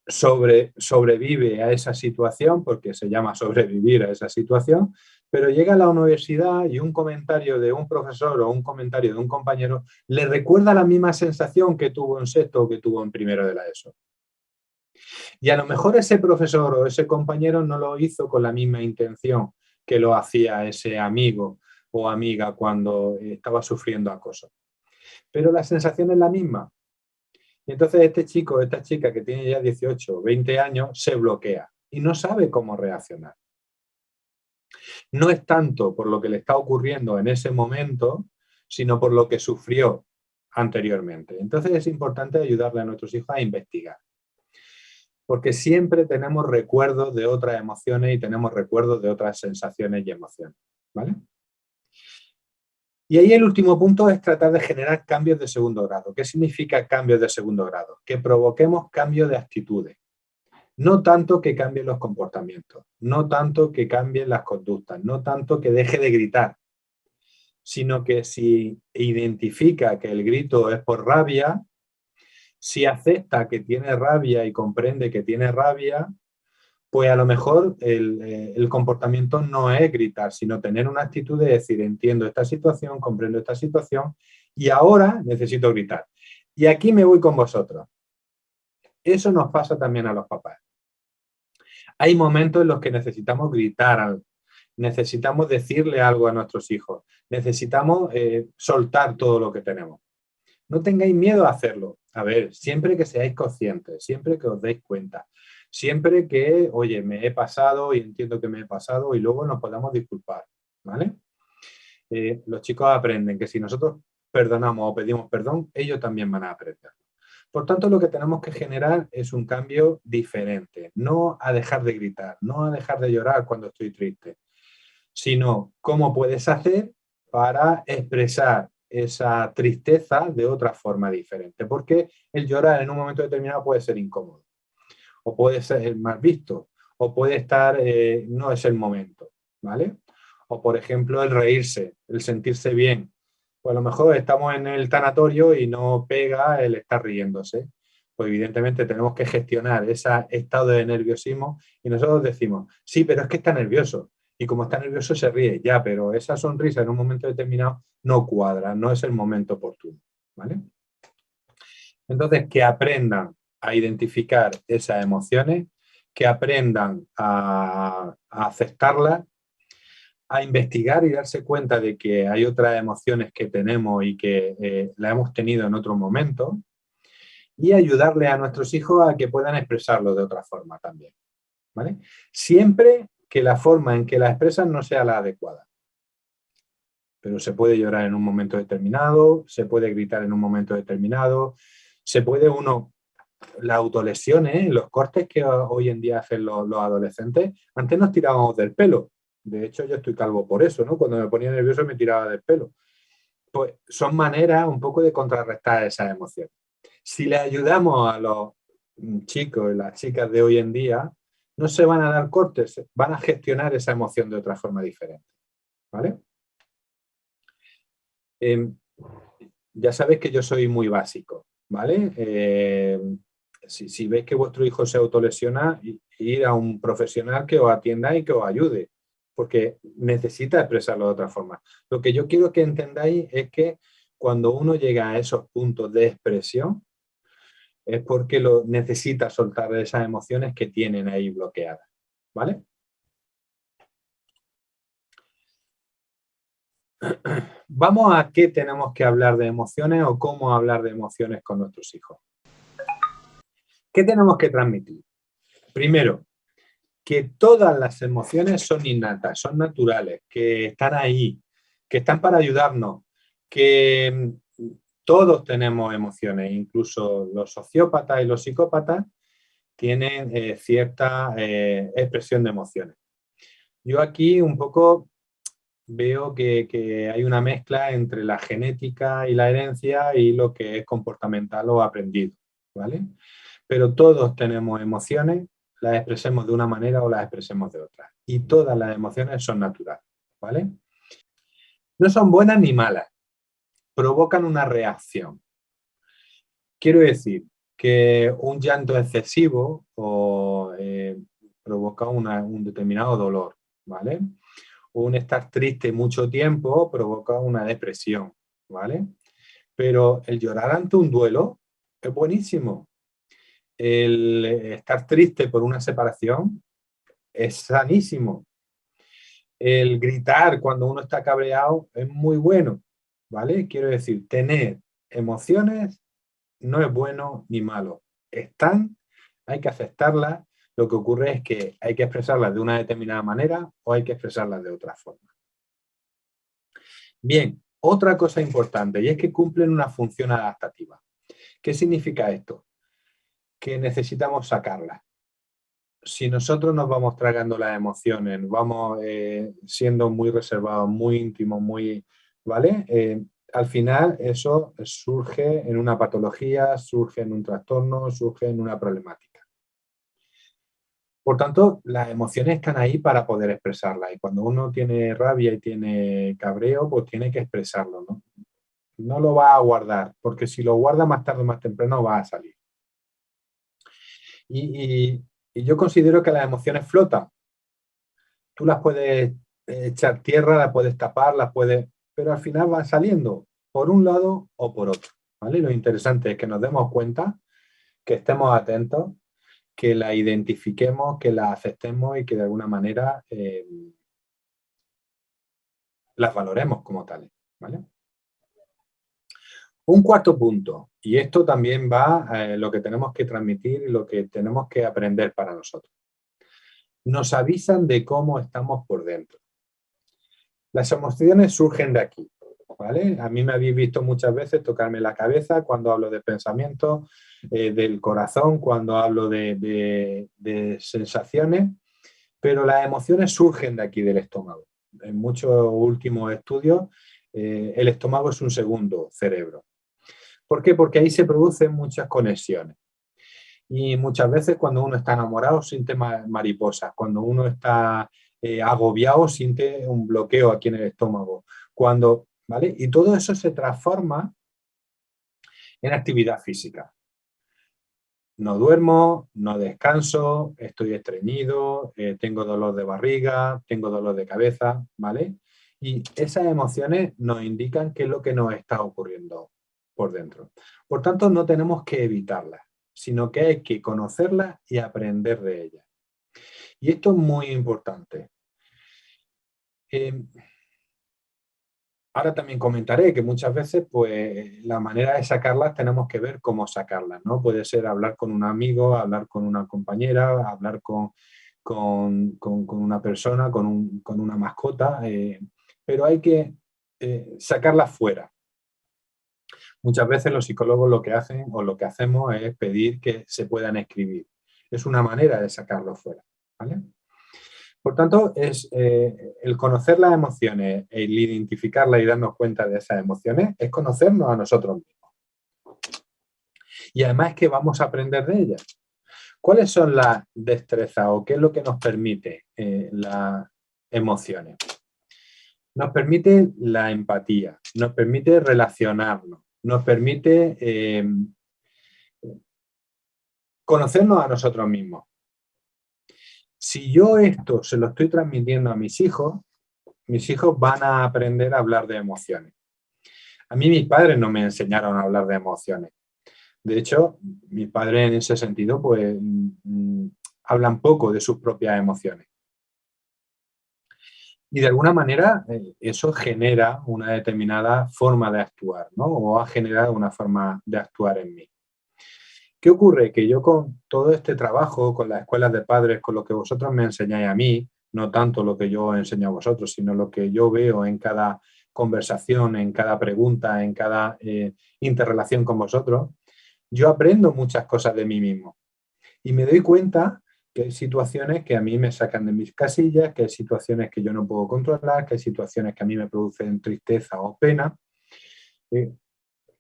sobrevive a esa situación, porque se llama sobrevivir a esa situación, pero llega a la universidad y un comentario de un profesor o un comentario de un compañero le recuerda la misma sensación que tuvo en sexto o que tuvo en primero de la ESO. Y a lo mejor ese profesor o ese compañero no lo hizo con la misma intención que lo hacía ese amigo o amiga cuando estaba sufriendo acoso. Pero la sensación es la misma. Y entonces este chico o esta chica que tiene ya 18 o 20 años se bloquea y no sabe cómo reaccionar. No es tanto por lo que le está ocurriendo en ese momento, sino por lo que sufrió anteriormente. Entonces es importante ayudarle a nuestros hijos a investigar. Porque siempre tenemos recuerdos de otras emociones y tenemos recuerdos de otras sensaciones y emociones, ¿vale? Y ahí el último punto es tratar de generar cambios de segundo grado. ¿Qué significa cambios de segundo grado? Que provoquemos cambios de actitudes. No tanto que cambien los comportamientos, no tanto que cambien las conductas, no tanto que deje de gritar, sino que si identifica que el grito es por rabia, si acepta que tiene rabia y comprende que tiene rabia, pues a lo mejor el comportamiento no es gritar, sino tener una actitud de decir, entiendo esta situación, comprendo esta situación y ahora necesito gritar. Y aquí me voy con vosotros. Eso nos pasa también a los papás. Hay momentos en los que necesitamos gritar, necesitamos decirle algo a nuestros hijos, necesitamos soltar todo lo que tenemos. No tengáis miedo a hacerlo. A ver, siempre que seáis conscientes, siempre que os deis cuenta, siempre que, oye, me he pasado y entiendo que me he pasado y luego nos podamos disculpar, ¿vale? Los chicos aprenden que si nosotros perdonamos o pedimos perdón, ellos también van a aprender. Por tanto, lo que tenemos que generar es un cambio diferente, no a dejar de gritar, no a dejar de llorar cuando estoy triste, sino cómo puedes hacer para expresar esa tristeza de otra forma diferente, porque el llorar en un momento determinado puede ser incómodo, o puede ser mal visto, o puede estar, no es el momento, ¿vale? O por ejemplo el reírse, el sentirse bien, pues a lo mejor estamos en el tanatorio y no pega el estar riéndose, pues evidentemente tenemos que gestionar ese estado de nerviosismo y nosotros decimos, sí, pero es que está nervioso, y como está nervioso se ríe, ya, pero esa sonrisa en un momento determinado no cuadra, no es el momento oportuno, ¿vale? Entonces, que aprendan a identificar esas emociones, que aprendan a aceptarlas, a investigar y darse cuenta de que hay otras emociones que tenemos y que las hemos tenido en otro momento, y ayudarle a nuestros hijos a que puedan expresarlo de otra forma también, ¿vale? Siempre que la forma en que la expresan no sea la adecuada. Pero se puede llorar en un momento determinado, se puede gritar en un momento determinado, se puede uno, las autolesiones, los cortes que hoy en día hacen los adolescentes, antes nos tirábamos del pelo. De hecho, yo estoy calvo por eso, ¿no? Cuando me ponía nervioso me tiraba del pelo. Pues son maneras un poco de contrarrestar esas emociones. Si le ayudamos a los chicos y las chicas de hoy en día, no se van a dar cortes, van a gestionar esa emoción de otra forma diferente, ¿vale? Ya sabéis que yo soy muy básico, ¿vale? Si veis que vuestro hijo se autolesiona, ir a un profesional que os atienda y que os ayude, porque necesita expresarlo de otra forma. Lo que yo quiero que entendáis es que cuando uno llega a esos puntos de expresión, es porque necesita soltar esas emociones que tienen ahí bloqueadas, ¿vale? Vamos a qué tenemos que hablar de emociones o cómo hablar de emociones con nuestros hijos. ¿Qué tenemos que transmitir? Primero, que todas las emociones son innatas, son naturales, que están ahí, que están para ayudarnos, que todos tenemos emociones, incluso los sociópatas y los psicópatas tienen cierta expresión de emociones. Yo aquí un poco veo que hay una mezcla entre la genética y la herencia y lo que es comportamental o aprendido, ¿vale? Pero todos tenemos emociones, las expresemos de una manera o las expresemos de otra. Y todas las emociones son naturales, ¿vale? No son buenas ni malas, provocan una reacción. Quiero decir que un llanto excesivo provoca un determinado dolor, ¿vale? Un estar triste mucho tiempo provoca una depresión, ¿vale? Pero el llorar ante un duelo es buenísimo. El estar triste por una separación es sanísimo. El gritar cuando uno está cabreado es muy bueno, ¿vale? Quiero decir, tener emociones no es bueno ni malo. Están, hay que aceptarlas. Lo que ocurre es que hay que expresarlas de una determinada manera o hay que expresarlas de otra forma. Bien, otra cosa importante y es que cumplen una función adaptativa. ¿Qué significa esto? Que necesitamos sacarlas. Si nosotros nos vamos tragando las emociones, vamos siendo muy reservados, muy íntimos, ¿vale? Al final eso surge en una patología, surge en un trastorno, surge en una problemática. Por tanto, las emociones están ahí para poder expresarlas. Y cuando uno tiene rabia y tiene cabreo, pues tiene que expresarlo, ¿no? No lo va a guardar, porque si lo guarda más tarde o más temprano va a salir. Y yo considero que las emociones flotan. Tú las puedes echar tierra, las puedes tapar, pero al final van saliendo por un lado o por otro, ¿vale? Lo interesante es que nos demos cuenta, que estemos atentos, que la identifiquemos, que la aceptemos y que de alguna manera las valoremos como tales, ¿vale? Un cuarto punto, y esto también va a lo que tenemos que transmitir y lo que tenemos que aprender para nosotros. Nos avisan de cómo estamos por dentro. Las emociones surgen de aquí, ¿vale? A mí me habéis visto muchas veces tocarme la cabeza cuando hablo de pensamientos, del corazón, cuando hablo de sensaciones, pero las emociones surgen de aquí, del estómago. En muchos últimos estudios, el estómago es un segundo cerebro. ¿Por qué? Porque ahí se producen muchas conexiones. Y muchas veces cuando uno está enamorado siente mariposas, cuando uno está agobiado siente un bloqueo aquí en el estómago. ¿Vale? Y todo eso se transforma en actividad física. No duermo, no descanso, estoy estreñido, tengo dolor de barriga, tengo dolor de cabeza, ¿vale? Y esas emociones nos indican qué es lo que nos está ocurriendo por dentro. Por tanto, no tenemos que evitarlas, sino que hay que conocerlas y aprender de ellas. Y esto es muy importante. Ahora también comentaré que muchas veces pues, la manera de sacarlas tenemos que ver cómo sacarlas, ¿no? Puede ser hablar con un amigo, hablar con una compañera, hablar con una persona, con una mascota, pero hay que sacarlas fuera. Muchas veces los psicólogos lo que hacen o lo que hacemos es pedir que se puedan escribir. Es una manera de sacarlo fuera, ¿vale? Por tanto, es el conocer las emociones, el identificarlas y darnos cuenta de esas emociones, es conocernos a nosotros mismos. Y además es que vamos a aprender de ellas. ¿Cuáles son las destrezas o qué es lo que nos permite las emociones? Nos permite la empatía, nos permite relacionarnos, nos permite conocernos a nosotros mismos. Si yo esto se lo estoy transmitiendo a mis hijos van a aprender a hablar de emociones. A mí mis padres no me enseñaron a hablar de emociones. De hecho, mis padres en ese sentido pues hablan poco de sus propias emociones. Y de alguna manera eso genera una determinada forma de actuar, ¿no? O ha generado una forma de actuar en mí. ¿Qué ocurre? Que yo con todo este trabajo, con las escuelas de padres, con lo que vosotros me enseñáis a mí, no tanto lo que yo enseño a vosotros, sino lo que yo veo en cada conversación, en cada pregunta, en cada interrelación con vosotros, yo aprendo muchas cosas de mí mismo. Y me doy cuenta que hay situaciones que a mí me sacan de mis casillas, que hay situaciones que yo no puedo controlar, que hay situaciones que a mí me producen tristeza o pena.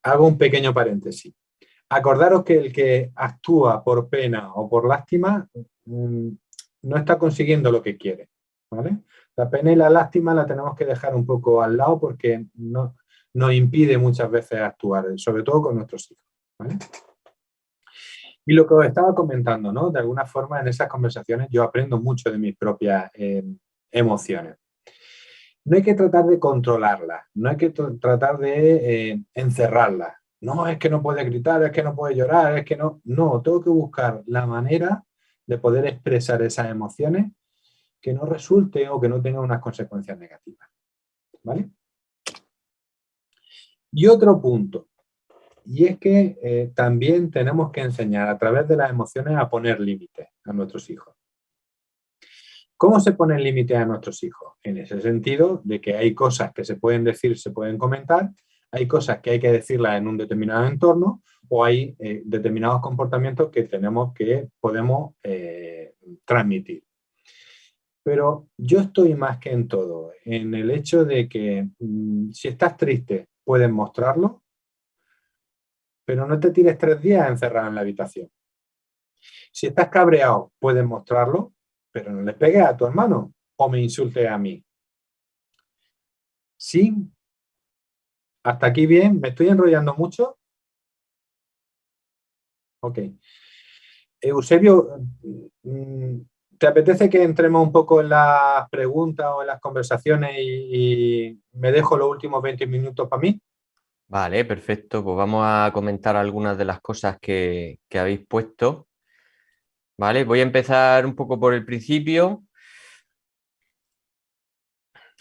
Hago un pequeño paréntesis. Acordaros que el que actúa por pena o por lástima no está consiguiendo lo que quiere, ¿vale? La pena y la lástima la tenemos que dejar un poco al lado porque nos impide muchas veces actuar, sobre todo con nuestros hijos, ¿vale? Y lo que os estaba comentando, ¿no? De alguna forma en esas conversaciones yo aprendo mucho de mis propias emociones. No hay que tratar de controlarlas, no hay que tratar de encerrarlas. No, es que no puede gritar, es que no puede llorar, es que no. No, tengo que buscar la manera de poder expresar esas emociones que no resulten o que no tengan unas consecuencias negativas. ¿Vale? Y otro punto, y es que también tenemos que enseñar a través de las emociones a poner límites a nuestros hijos. ¿Cómo se ponen límites a nuestros hijos? En ese sentido de que hay cosas que se pueden decir, se pueden comentar, hay cosas que hay que decirlas en un determinado entorno o hay determinados comportamientos que podemos transmitir. Pero yo estoy más que en todo, en el hecho de que si estás triste puedes mostrarlo, pero no te tires 3 días encerrado en la habitación. Si estás cabreado puedes mostrarlo, pero no le pegues a tu hermano o me insultes a mí. ¿Sí? ¿Hasta aquí bien? ¿Me estoy enrollando mucho? Ok. Eusebio, ¿te apetece que entremos un poco en las preguntas o en las conversaciones y me dejo los últimos 20 minutos para mí? Vale, perfecto. Pues vamos a comentar algunas de las cosas que habéis puesto. Vale, voy a empezar un poco por el principio.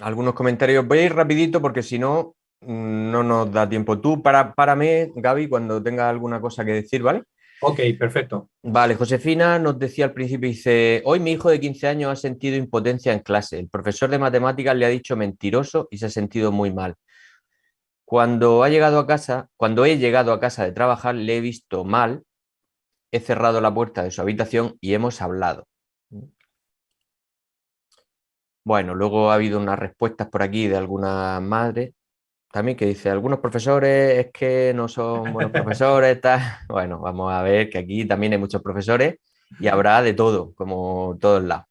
Algunos comentarios. Voy a ir rapidito porque si no, no nos da tiempo. Tú párame, Gaby, cuando tengas alguna cosa que decir, ¿vale? Ok, perfecto. Vale, Josefina nos decía al principio, dice, hoy mi hijo de 15 años ha sentido impotencia en clase. El profesor de matemáticas le ha dicho mentiroso y se ha sentido muy mal. Cuando he llegado a casa de trabajar, le he visto mal, he cerrado la puerta de su habitación y hemos hablado. Bueno, luego ha habido unas respuestas por aquí de algunas madres también que dice, algunos profesores es que no son buenos profesores, tal. Bueno, vamos a ver que aquí también hay muchos profesores y habrá de todo, como todos lados.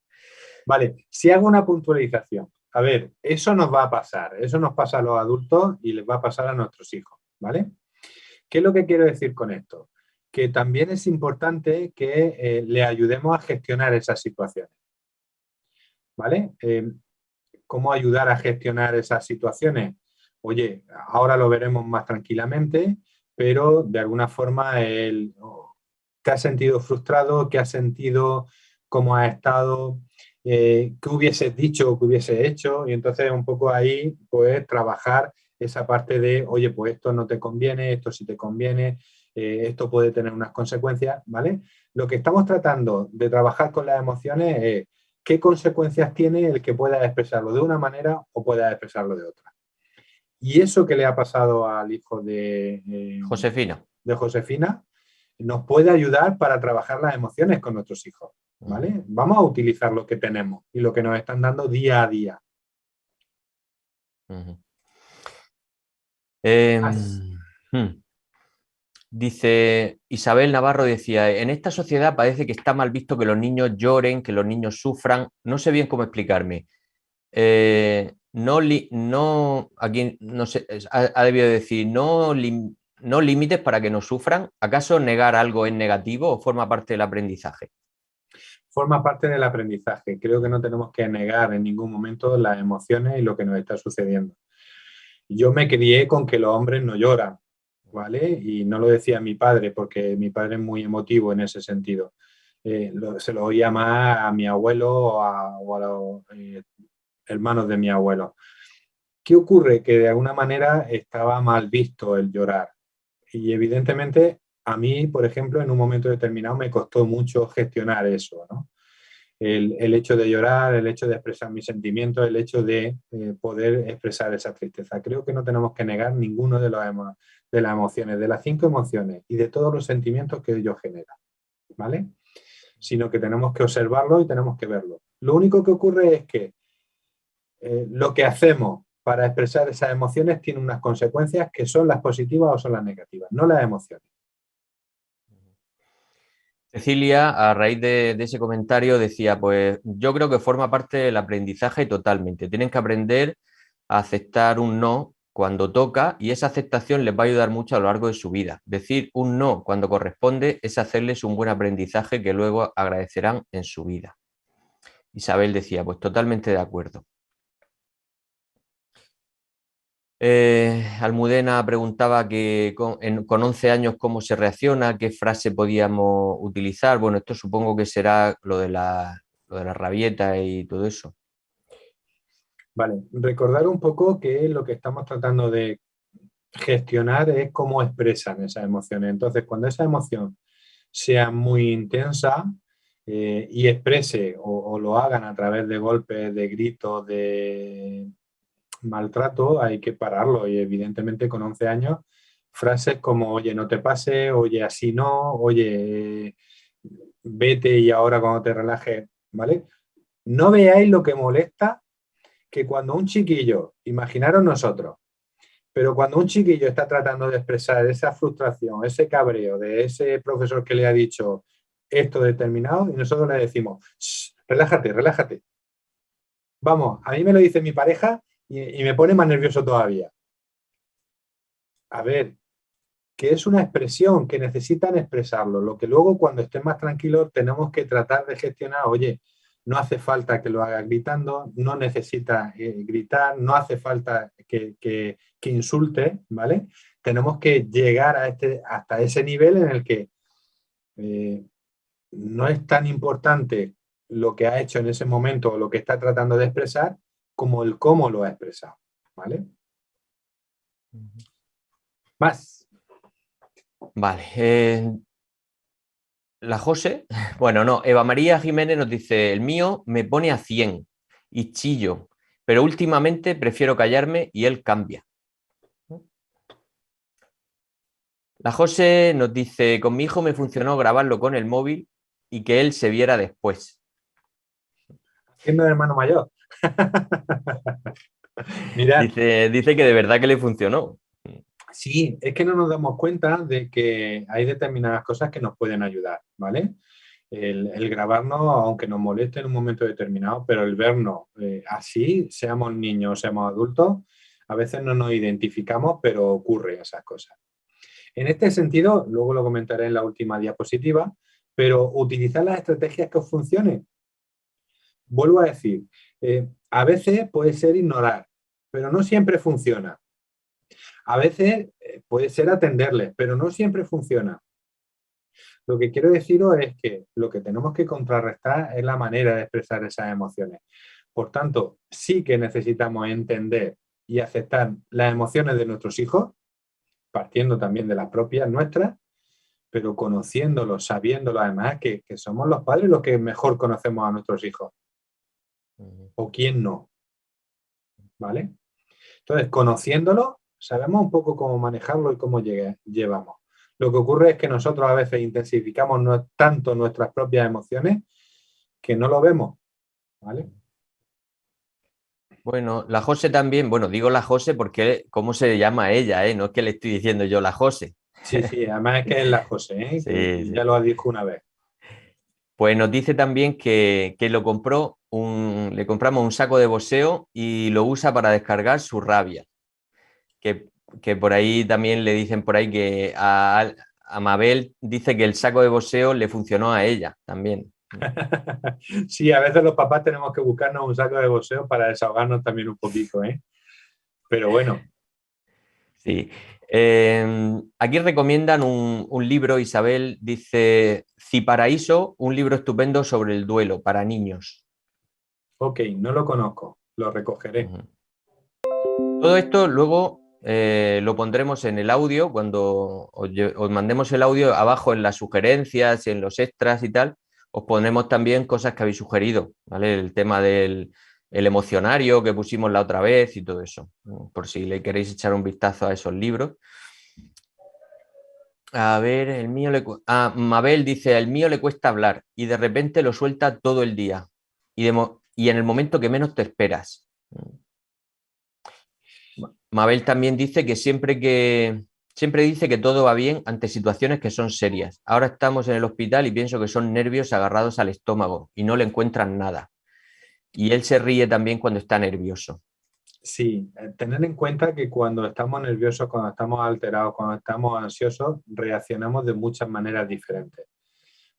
Vale, si hago una puntualización. A ver, eso nos va a pasar, eso nos pasa a los adultos y les va a pasar a nuestros hijos, ¿vale? ¿Qué es lo que quiero decir con esto? Que también es importante que le ayudemos a gestionar esas situaciones, ¿vale? ¿Cómo ayudar a gestionar esas situaciones? Oye, ahora lo veremos más tranquilamente, pero de alguna forma ¿te has sentido frustrado? ¿Qué has sentido? ¿Cómo has estado? ¿Qué hubieses dicho o qué hubieses hecho? Y entonces un poco ahí, pues, trabajar esa parte de, oye, pues esto no te conviene, esto sí te conviene, esto puede tener unas consecuencias, ¿vale? Lo que estamos tratando de trabajar con las emociones es qué consecuencias tiene el que puedas expresarlo de una manera o puedas expresarlo de otra. Y eso que le ha pasado al hijo de Josefina nos puede ayudar para trabajar las emociones con nuestros hijos, ¿vale? Vamos a utilizar lo que tenemos y lo que nos están dando día a día. Dice Isabel Navarro, decía, en esta sociedad parece que está mal visto que los niños lloren, que los niños sufran. No sé bien cómo explicarme. Aquí no sé, ha debido decir, no límites para que no sufran. ¿Acaso negar algo es negativo o forma parte del aprendizaje? Forma parte del aprendizaje. Creo que no tenemos que negar en ningún momento las emociones y lo que nos está sucediendo. Yo me crié con que los hombres no lloran, ¿vale? Y no lo decía mi padre, porque mi padre es muy emotivo en ese sentido. Se lo oía más a mi abuelo o a los hermanos de mi abuelo. ¿Qué ocurre? Que de alguna manera estaba mal visto el llorar. Y evidentemente a mí, por ejemplo, en un momento determinado me costó mucho gestionar eso, ¿no? El hecho de llorar, el hecho de expresar mis sentimientos, el hecho de poder expresar esa tristeza. Creo que no tenemos que negar ninguno de las emociones, de las 5 emociones y de todos los sentimientos que ellos generan, ¿vale? Sino que tenemos que observarlo y tenemos que verlo. Lo único que ocurre es que lo que hacemos para expresar esas emociones tiene unas consecuencias que son las positivas o son las negativas, no las emociones. Cecilia, a raíz de ese comentario, decía, pues yo creo que forma parte del aprendizaje totalmente. Tienen que aprender a aceptar un no cuando toca y esa aceptación les va a ayudar mucho a lo largo de su vida. Decir un no cuando corresponde es hacerles un buen aprendizaje que luego agradecerán en su vida. Isabel decía, pues totalmente de acuerdo. Almudena preguntaba que con 11 años cómo se reacciona, qué frase podíamos utilizar. Bueno, esto supongo que será lo de la rabieta y todo eso. Vale, recordar un poco que lo que estamos tratando de gestionar es cómo expresan esas emociones. Entonces, cuando esa emoción sea muy intensa y exprese o lo hagan a través de golpes, de gritos, de maltrato, hay que pararlo. Y evidentemente con 11 años, frases como, oye, no te pases, oye, así no, oye, vete y ahora cuando te relajes, ¿vale? No veáis lo que molesta que cuando un chiquillo, imaginaros nosotros, pero cuando un chiquillo está tratando de expresar esa frustración, ese cabreo de ese profesor que le ha dicho esto determinado y nosotros le decimos, Relájate, relájate. Vamos, a mí me lo dice mi pareja y me pone más nervioso todavía. A ver, que es una expresión, que necesitan expresarlo. Lo que luego cuando estén más tranquilos tenemos que tratar de gestionar, oye, no hace falta que lo hagas gritando, no necesita gritar, no hace falta que insulte, ¿vale? Tenemos que llegar hasta ese nivel en el que no es tan importante lo que ha hecho en ese momento o lo que está tratando de expresar como el cómo lo ha expresado, ¿vale? Más. Vale. La José, bueno, no, Eva María Jiménez nos dice, el mío me pone a 100 y chillo, pero últimamente prefiero callarme y él cambia. La José nos dice, con mi hijo me funcionó grabarlo con el móvil y que él se viera después. Siendo de hermano mayor. Mirad, Dice que de verdad que le funcionó. sí, es que no nos damos cuenta de que hay determinadas cosas que nos pueden ayudar, ¿vale? El grabarnos, aunque nos moleste en un momento determinado, pero el vernos así, seamos niños o seamos adultos, a veces no nos identificamos, pero ocurren esas cosas. En este sentido, luego lo comentaré en la última diapositiva, pero utilizar las estrategias que os funcionen. Vuelvo a decir, a veces puede ser ignorar, pero no siempre funciona. A veces puede ser atenderles, pero no siempre funciona. Lo que quiero deciros es que lo que tenemos que contrarrestar es la manera de expresar esas emociones. Por tanto, sí que necesitamos entender y aceptar las emociones de nuestros hijos, partiendo también de las propias nuestras, pero conociéndolos, sabiéndolo además, que somos los padres los que mejor conocemos a nuestros hijos. ¿O quién no? ¿Vale? Entonces, conociéndolo, sabemos un poco cómo manejarlo y cómo llevamos. Lo que ocurre es que nosotros a veces intensificamos tanto nuestras propias emociones que no lo vemos, ¿vale? Bueno, la José también, bueno, digo la José porque cómo se llama ella, ¿eh? No es que le estoy diciendo yo la José. Sí, sí, además es que es la José, ¿eh? Sí, Que sí. ya lo dijo una vez. Pues nos dice también que lo compró, le compramos un saco de boxeo y lo usa para descargar su rabia. Que por ahí también le dicen por ahí que a Mabel dice que el saco de boxeo le funcionó a ella también. Sí, a veces los papás tenemos que buscarnos un saco de boxeo para desahogarnos también un poquito, ¿eh? Pero bueno. Sí. Aquí recomiendan un libro, Isabel dice Ciparaíso, un libro estupendo sobre el duelo para niños. Ok, no lo conozco, lo recogeré. Todo esto luego lo pondremos en el audio, cuando os mandemos el audio abajo en las sugerencias, en los extras y tal, os ponemos también cosas que habéis sugerido, ¿vale? El tema del emocionario que pusimos la otra vez y todo eso, por si le queréis echar un vistazo a esos libros. A ver, el mío Mabel dice, el mío le cuesta hablar y de repente lo suelta todo el día y en el momento que menos te esperas. Mabel también dice que siempre dice que todo va bien ante situaciones que son serias. Ahora estamos en el hospital y pienso que son nervios agarrados al estómago y no le encuentran nada. Y él se ríe también cuando está nervioso. Sí, tener en cuenta que cuando estamos nerviosos, cuando estamos alterados, cuando estamos ansiosos, reaccionamos de muchas maneras diferentes.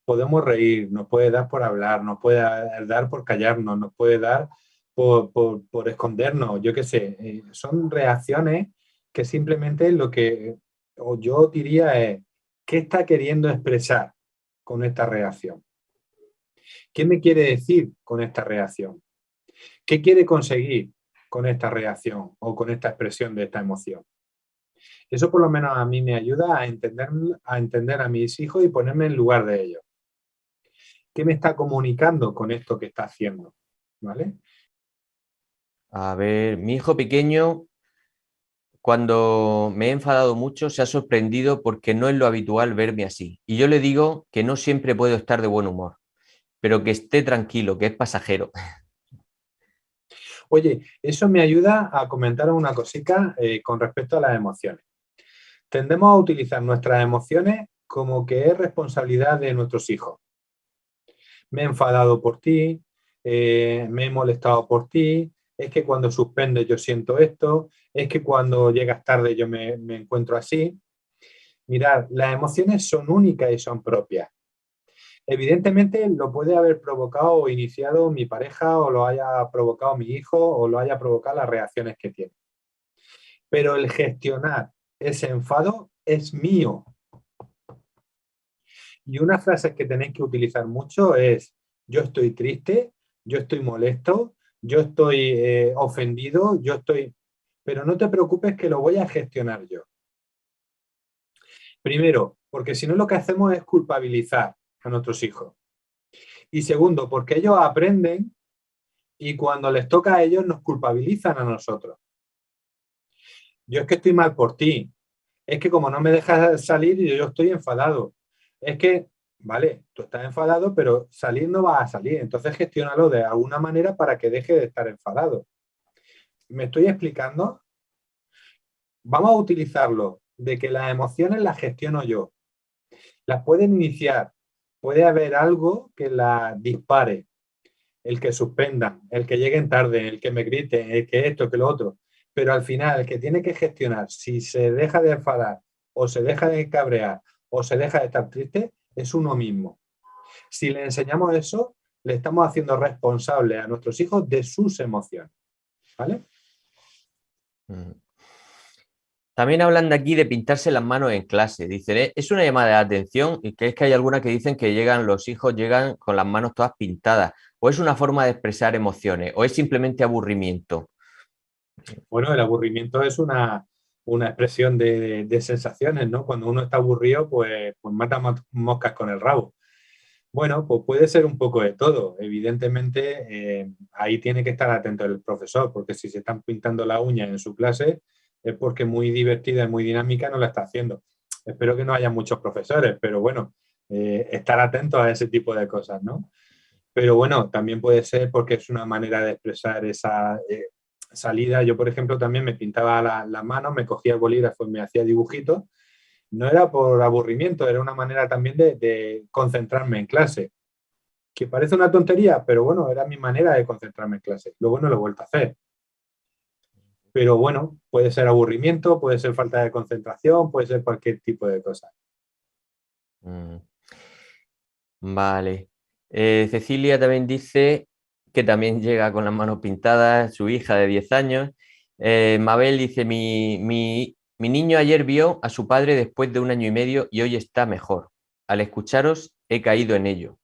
Podemos reír, nos puede dar por hablar, nos puede dar por callarnos, nos puede dar por escondernos, yo qué sé. Son reacciones que simplemente lo que yo diría es, ¿qué está queriendo expresar con esta reacción? ¿Qué me quiere decir con esta reacción? ¿Qué quiere conseguir con esta reacción o con esta expresión de esta emoción? Eso por lo menos a mí me ayuda a entender a mis hijos y ponerme en lugar de ellos. ¿Qué me está comunicando con esto que está haciendo? ¿Vale? A ver, mi hijo pequeño, cuando me he enfadado mucho, se ha sorprendido porque no es lo habitual verme así. Y yo le digo que no siempre puedo estar de buen humor, pero que esté tranquilo, que es pasajero. Oye, eso me ayuda a comentar una cosita con respecto a las emociones. Tendemos a utilizar nuestras emociones como que es responsabilidad de nuestros hijos. Me he enfadado por ti, me he molestado por ti, es que cuando suspendes yo siento esto, es que cuando llegas tarde yo me encuentro así. Mirad, las emociones son únicas y son propias. Evidentemente lo puede haber provocado o iniciado mi pareja, o lo haya provocado mi hijo, o lo haya provocado las reacciones que tiene. Pero el gestionar ese enfado es mío. Y una frase que tenéis que utilizar mucho es: yo estoy triste, yo estoy molesto, yo estoy ofendido, yo estoy... Pero no te preocupes, que lo voy a gestionar yo. Primero, porque si no lo que hacemos es culpabilizar a nuestros hijos. Y segundo, porque ellos aprenden y cuando les toca a ellos nos culpabilizan a nosotros. Yo es que estoy mal por ti. Es que como no me dejas salir, yo estoy enfadado. Es que, vale, tú estás enfadado, pero salir no va a salir. Entonces gestiónalo de alguna manera para que deje de estar enfadado. ¿Me estoy explicando? Vamos a utilizarlo de que las emociones las gestiono yo. Las pueden iniciar. Puede haber algo que las dispare. El que suspendan, el que lleguen tarde, el que me griten, el que esto, que lo otro. Pero al final, el que tiene que gestionar si se deja de enfadar o se deja de cabrear o se deja de estar triste, es uno mismo. Si le enseñamos eso, le estamos haciendo responsable a nuestros hijos de sus emociones. ¿Vale? También hablan de aquí de pintarse las manos en clase. Dicen, es una llamada de atención y que es que hay algunas que dicen que los hijos llegan con las manos todas pintadas. ¿O es una forma de expresar emociones? ¿O es simplemente aburrimiento? Bueno, el aburrimiento es una expresión de sensaciones, ¿no? Cuando uno está aburrido, pues mata moscas con el rabo. Bueno, pues puede ser un poco de todo. Evidentemente, ahí tiene que estar atento el profesor, porque si se están pintando la uña en su clase, es porque muy divertida y muy dinámica no la está haciendo. Espero que no haya muchos profesores, pero bueno, estar atentos a ese tipo de cosas, ¿no? Pero bueno, también puede ser porque es una manera de expresar esa salida. Yo, por ejemplo, también me pintaba las manos, me cogía el bolígrafo y me hacía dibujitos. No era por aburrimiento, era una manera también de concentrarme en clase. Que parece una tontería, pero bueno, era mi manera de concentrarme en clase. Luego no lo he vuelto a hacer. Pero bueno, puede ser aburrimiento, puede ser falta de concentración, puede ser cualquier tipo de cosa. Vale. Cecilia también dice que también llega con las manos pintadas, su hija de 10 años. Mabel dice, mi niño ayer vio a su padre después de 1 año y medio y hoy está mejor. Al escucharos he caído en ello.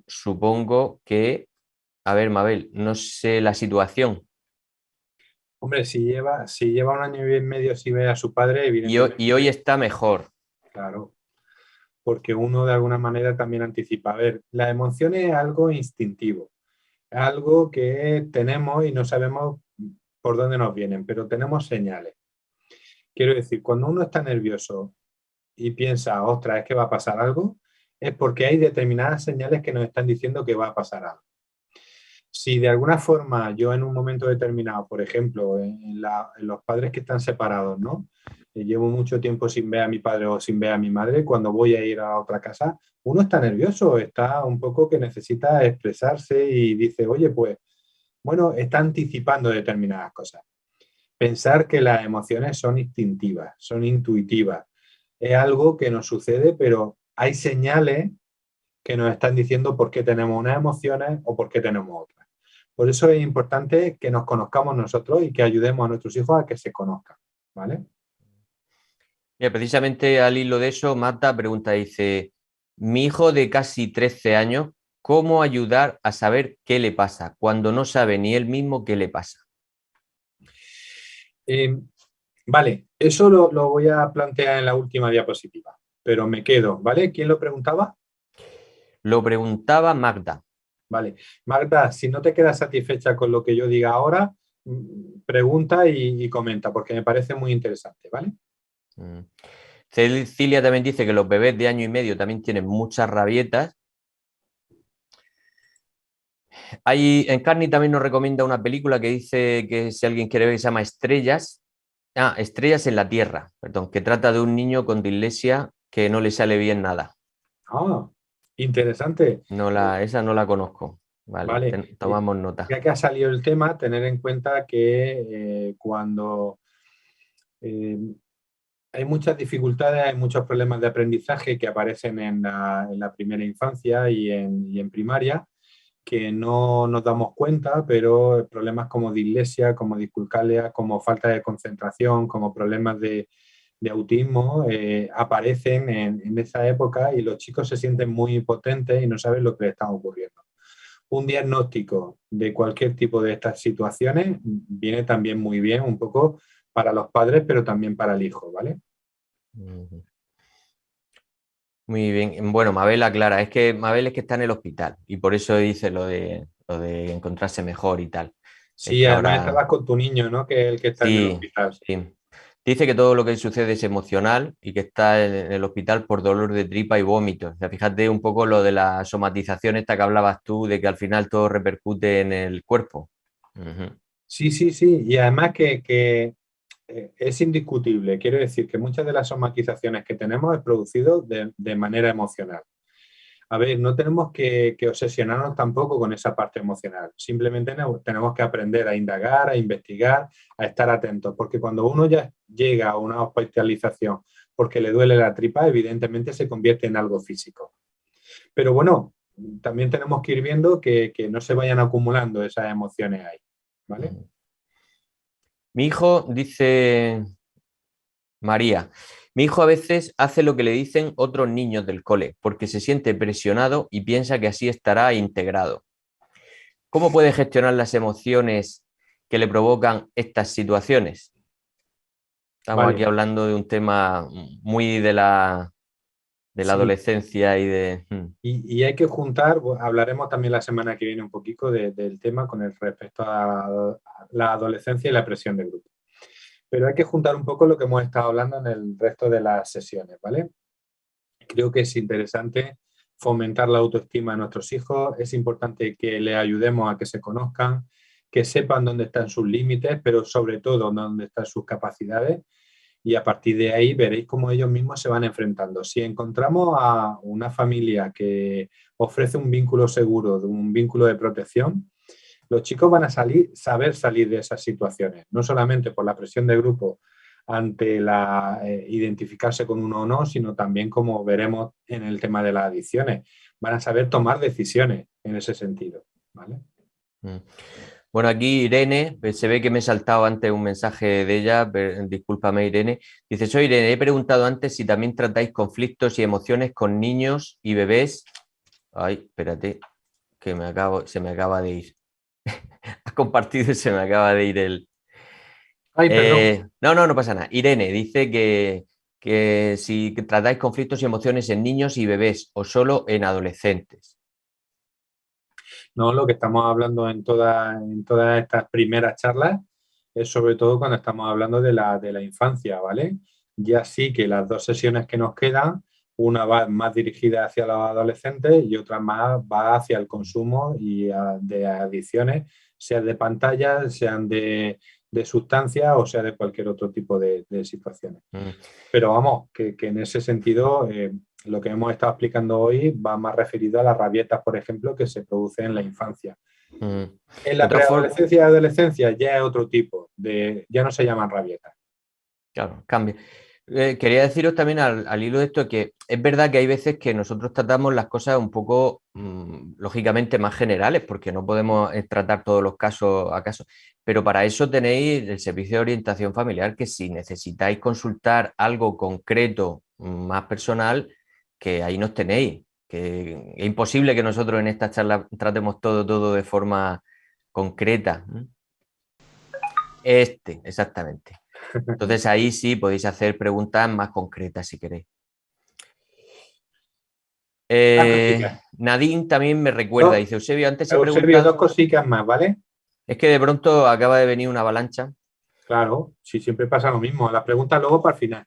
Supongo que, a ver, Mabel, no sé la situación. Hombre, si lleva 1 año y medio sin ver a su padre, evidentemente... Y hoy está mejor. Claro, porque uno de alguna manera también anticipa. A ver, la emoción es algo instintivo, algo que tenemos y no sabemos por dónde nos vienen, pero tenemos señales. Quiero decir, cuando uno está nervioso y piensa, ostras, es que va a pasar algo, es porque hay determinadas señales que nos están diciendo que va a pasar algo. Si de alguna forma yo en un momento determinado, por ejemplo, en los padres que están separados, ¿no? Llevo mucho tiempo sin ver a mi padre o sin ver a mi madre, cuando voy a ir a otra casa, uno está nervioso, está un poco que necesita expresarse y dice, oye, pues, bueno, está anticipando determinadas cosas. Pensar que las emociones son instintivas, son intuitivas, es algo que nos sucede, pero hay señales que nos están diciendo por qué tenemos unas emociones o por qué tenemos otras. Por eso es importante que nos conozcamos nosotros y que ayudemos a nuestros hijos a que se conozcan, ¿vale? Mira, precisamente al hilo de eso, Marta pregunta, dice, mi hijo de casi 13 años, ¿cómo ayudar a saber qué le pasa cuando no sabe ni él mismo qué le pasa? Vale, eso lo voy a plantear en la última diapositiva, pero me quedo, ¿vale? ¿Quién lo preguntaba? Lo preguntaba Magda. Vale. Magda, si no te quedas satisfecha con lo que yo diga ahora, pregunta y comenta, porque me parece muy interesante, ¿vale? Cecilia también dice que los bebés de 1 año y medio también tienen muchas rabietas. Encarni también nos recomienda una película que dice que si alguien quiere ver, se llama Estrellas. Estrellas en la Tierra, perdón, que trata de un niño con dislexia que no le sale bien nada. Ah, interesante. Esa no la conozco. Vale, ¿vale? tomamos nota. Ya que ha salido el tema, tener en cuenta que cuando hay muchas dificultades, hay muchos problemas de aprendizaje que aparecen en la primera infancia y en primaria, que no nos damos cuenta, pero problemas como dislexia, como discalculia, como falta de concentración, como problemas de autismo, aparecen en esa época y los chicos se sienten muy impotentes y no saben lo que les está ocurriendo. Un diagnóstico de cualquier tipo de estas situaciones viene también muy bien un poco para los padres, pero también para el hijo, ¿vale? Muy bien. Bueno, Mabel aclara, Mabel es que está en el hospital y por eso dice lo de encontrarse mejor y tal. Es Sí, que además ahora... estabas con tu niño, ¿no? Que es el que está en el Sí, hospital. sí. Dice que todo lo que sucede es emocional y que está en el hospital por dolor de tripa y vómitos. O sea, fíjate un poco lo de la somatización esta que hablabas tú, de que al final todo repercute en el cuerpo. Ujú. Sí, sí, sí. Y además que es indiscutible. Quiero decir que muchas de las somatizaciones que tenemos es producido de manera emocional. A ver, no tenemos que obsesionarnos tampoco con esa parte emocional. Simplemente tenemos que aprender a indagar, a investigar, a estar atentos. Porque cuando uno ya llega a una hospitalización porque le duele la tripa, evidentemente se convierte en algo físico. Pero bueno, también tenemos que ir viendo que no se vayan acumulando esas emociones ahí. ¿Vale? Mi hijo, dice María, mi hijo a veces hace lo que le dicen otros niños del cole porque se siente presionado y piensa que así estará integrado. ¿Cómo puede gestionar las emociones que le provocan estas situaciones? Estamos aquí Vale. hablando de un tema muy de la Sí. adolescencia y de... Y hay que juntar, hablaremos también la semana que viene un poquito del tema con el respecto a la adolescencia y la presión de grupo. Pero hay que juntar un poco lo que hemos estado hablando en el resto de las sesiones, ¿vale? Creo que es interesante fomentar la autoestima de nuestros hijos, es importante que les ayudemos a que se conozcan, que sepan dónde están sus límites, pero sobre todo dónde están sus capacidades y a partir de ahí veréis cómo ellos mismos se van enfrentando. Si encontramos a una familia que ofrece un vínculo seguro, un vínculo de protección, los chicos van a saber salir de esas situaciones, no solamente por la presión de grupo ante la identificarse con uno o no, sino también como veremos en el tema de las adicciones, van a saber tomar decisiones en ese sentido, ¿vale? Bueno, aquí Irene, se ve que me he saltado antes un mensaje de ella, discúlpame Irene, dice, soy Irene, he preguntado antes si también tratáis conflictos y emociones con niños y bebés. Ay, espérate, que se me acaba de ir. Has compartido y se me acaba de ir el... Ay, perdón. No pasa nada. Irene dice que si tratáis conflictos y emociones en niños y bebés o solo en adolescentes. No, lo que estamos hablando en todas estas primeras charlas es sobre todo cuando estamos hablando de la infancia, ¿vale? Ya sí que las dos sesiones que nos quedan, una va más dirigida hacia los adolescentes y otra más va hacia el consumo de adicciones, sean de pantallas, sean de sustancias o sea de cualquier otro tipo de situaciones. Pero vamos, que en ese sentido, lo que hemos estado explicando hoy va más referido a las rabietas, por ejemplo, que se producen en la infancia. En la preadolescencia y adolescencia ya es otro tipo, ya no se llaman rabietas. Claro, cambia. Quería deciros también al hilo de esto que es verdad que hay veces que nosotros tratamos las cosas un poco, lógicamente, más generales, porque no podemos tratar todos los casos a caso, pero para eso tenéis el servicio de orientación familiar, que si necesitáis consultar algo concreto, más personal, que ahí nos tenéis, que es imposible que nosotros en esta charla tratemos todo de forma concreta. Exactamente. Entonces ahí sí podéis hacer preguntas más concretas si queréis. Nadine también me recuerda, dice Eusebio, antes he Eusebio, dos preguntado... cositas más, ¿vale? Es que de pronto acaba de venir una avalancha. Claro, sí, siempre pasa lo mismo. Las preguntas luego para el final.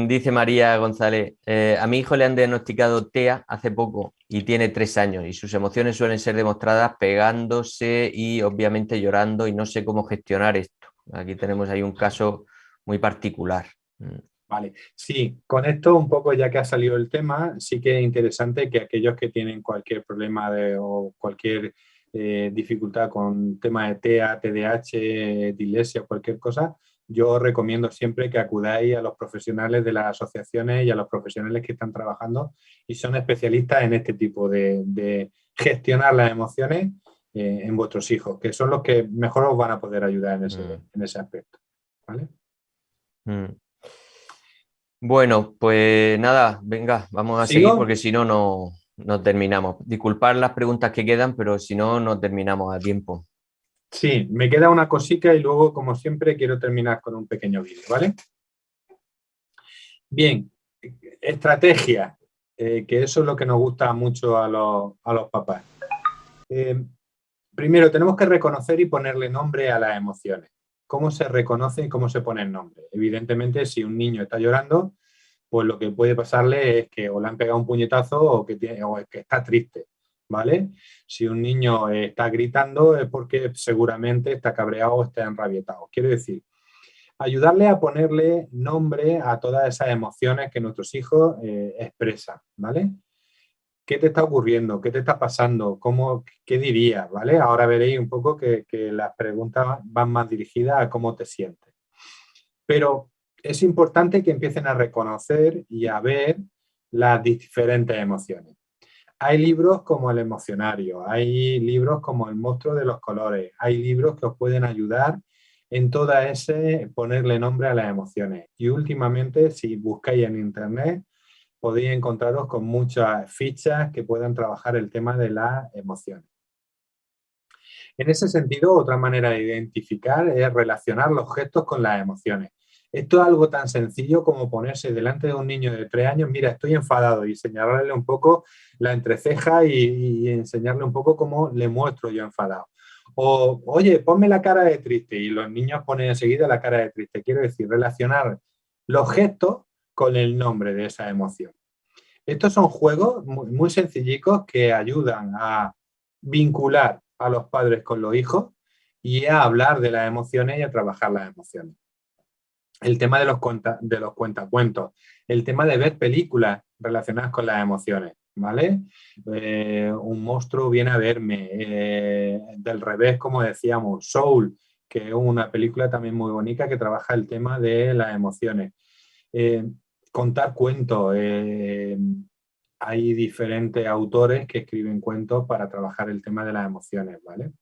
Dice María González, a mi hijo le han diagnosticado TEA hace poco y tiene 3 años y sus emociones suelen ser demostradas pegándose y obviamente llorando y no sé cómo gestionar esto. Aquí tenemos ahí un caso muy particular. Vale, sí, con esto un poco ya que ha salido el tema, sí que es interesante que aquellos que tienen cualquier problema o cualquier dificultad con tema de TEA, TDAH, dislexia o cualquier cosa, yo recomiendo siempre que acudáis a los profesionales de las asociaciones y a los profesionales que están trabajando y son especialistas en este tipo de gestionar las emociones en vuestros hijos, que son los que mejor os van a poder ayudar en ese aspecto. ¿Vale? Bueno, pues nada, venga, vamos a seguir ¿Sigo? porque si no, no terminamos. Disculpad las preguntas que quedan, pero si no, no terminamos a tiempo. Sí, me queda una cosita y luego, como siempre, quiero terminar con un pequeño vídeo, ¿vale? Bien, estrategia, que eso es lo que nos gusta mucho a los papás. Primero, tenemos que reconocer y ponerle nombre a las emociones. ¿Cómo se reconoce y cómo se pone el nombre? Evidentemente, si un niño está llorando, pues lo que puede pasarle es que o le han pegado un puñetazo o que está triste, ¿vale? Si un niño está gritando es porque seguramente está cabreado o está enrabietado. Quiero decir, ayudarle a ponerle nombre a todas esas emociones que nuestros hijos expresan, ¿vale? ¿Qué te está ocurriendo? ¿Qué te está pasando? ¿Qué dirías? ¿Vale? Ahora veréis un poco que las preguntas van más dirigidas a cómo te sientes. Pero es importante que empiecen a reconocer y a ver las diferentes emociones. Hay libros como El Emocionario, hay libros como El Monstruo de los Colores, hay libros que os pueden ayudar en toda ese ponerle nombre a las emociones. Y últimamente, si buscáis en internet, podéis encontraros con muchas fichas que puedan trabajar el tema de las emociones. En ese sentido, otra manera de identificar es relacionar los gestos con las emociones. Esto es algo tan sencillo como ponerse delante de un niño de 3 años, mira, estoy enfadado, y señalarle un poco la entreceja y enseñarle un poco cómo le muestro yo enfadado. O, oye, ponme la cara de triste, y los niños ponen enseguida la cara de triste. Quiero decir, relacionar los gestos con el nombre de esa emoción. Estos son juegos muy sencillicos que ayudan a vincular a los padres con los hijos y a hablar de las emociones y a trabajar las emociones. El tema de los cuentacuentos, el tema de ver películas relacionadas con las emociones, ¿vale? Un monstruo viene a verme, del revés, como decíamos, Soul, que es una película también muy bonita que trabaja el tema de las emociones. Contar cuentos, hay diferentes autores que escriben cuentos para trabajar el tema de las emociones, ¿vale?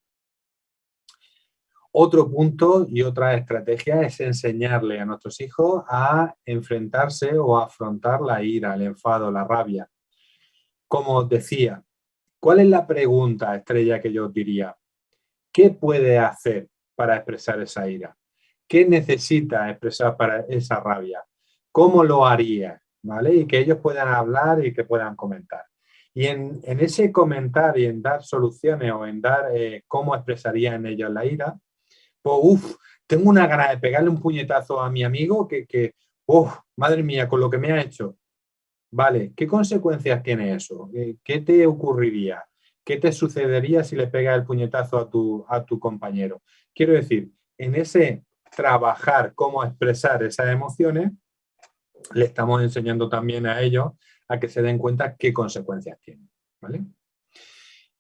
Otro punto y otra estrategia es enseñarle a nuestros hijos a enfrentarse o a afrontar la ira, el enfado, la rabia. Como os decía, ¿cuál es la pregunta estrella que yo os diría? ¿Qué puede hacer para expresar esa ira? ¿Qué necesita expresar para esa rabia? ¿Cómo lo haría? ¿Vale? Y que ellos puedan hablar y que puedan comentar. Y en ese comentar y en dar soluciones o en dar cómo expresarían ellos la ira, pues tengo una gana de pegarle un puñetazo a mi amigo madre mía, con lo que me ha hecho. Vale, ¿qué consecuencias tiene eso? ¿Qué te ocurriría? ¿Qué te sucedería si le pegas el puñetazo a tu compañero? Quiero decir, en ese trabajar cómo expresar esas emociones, le estamos enseñando también a ellos a que se den cuenta qué consecuencias tienen, ¿vale?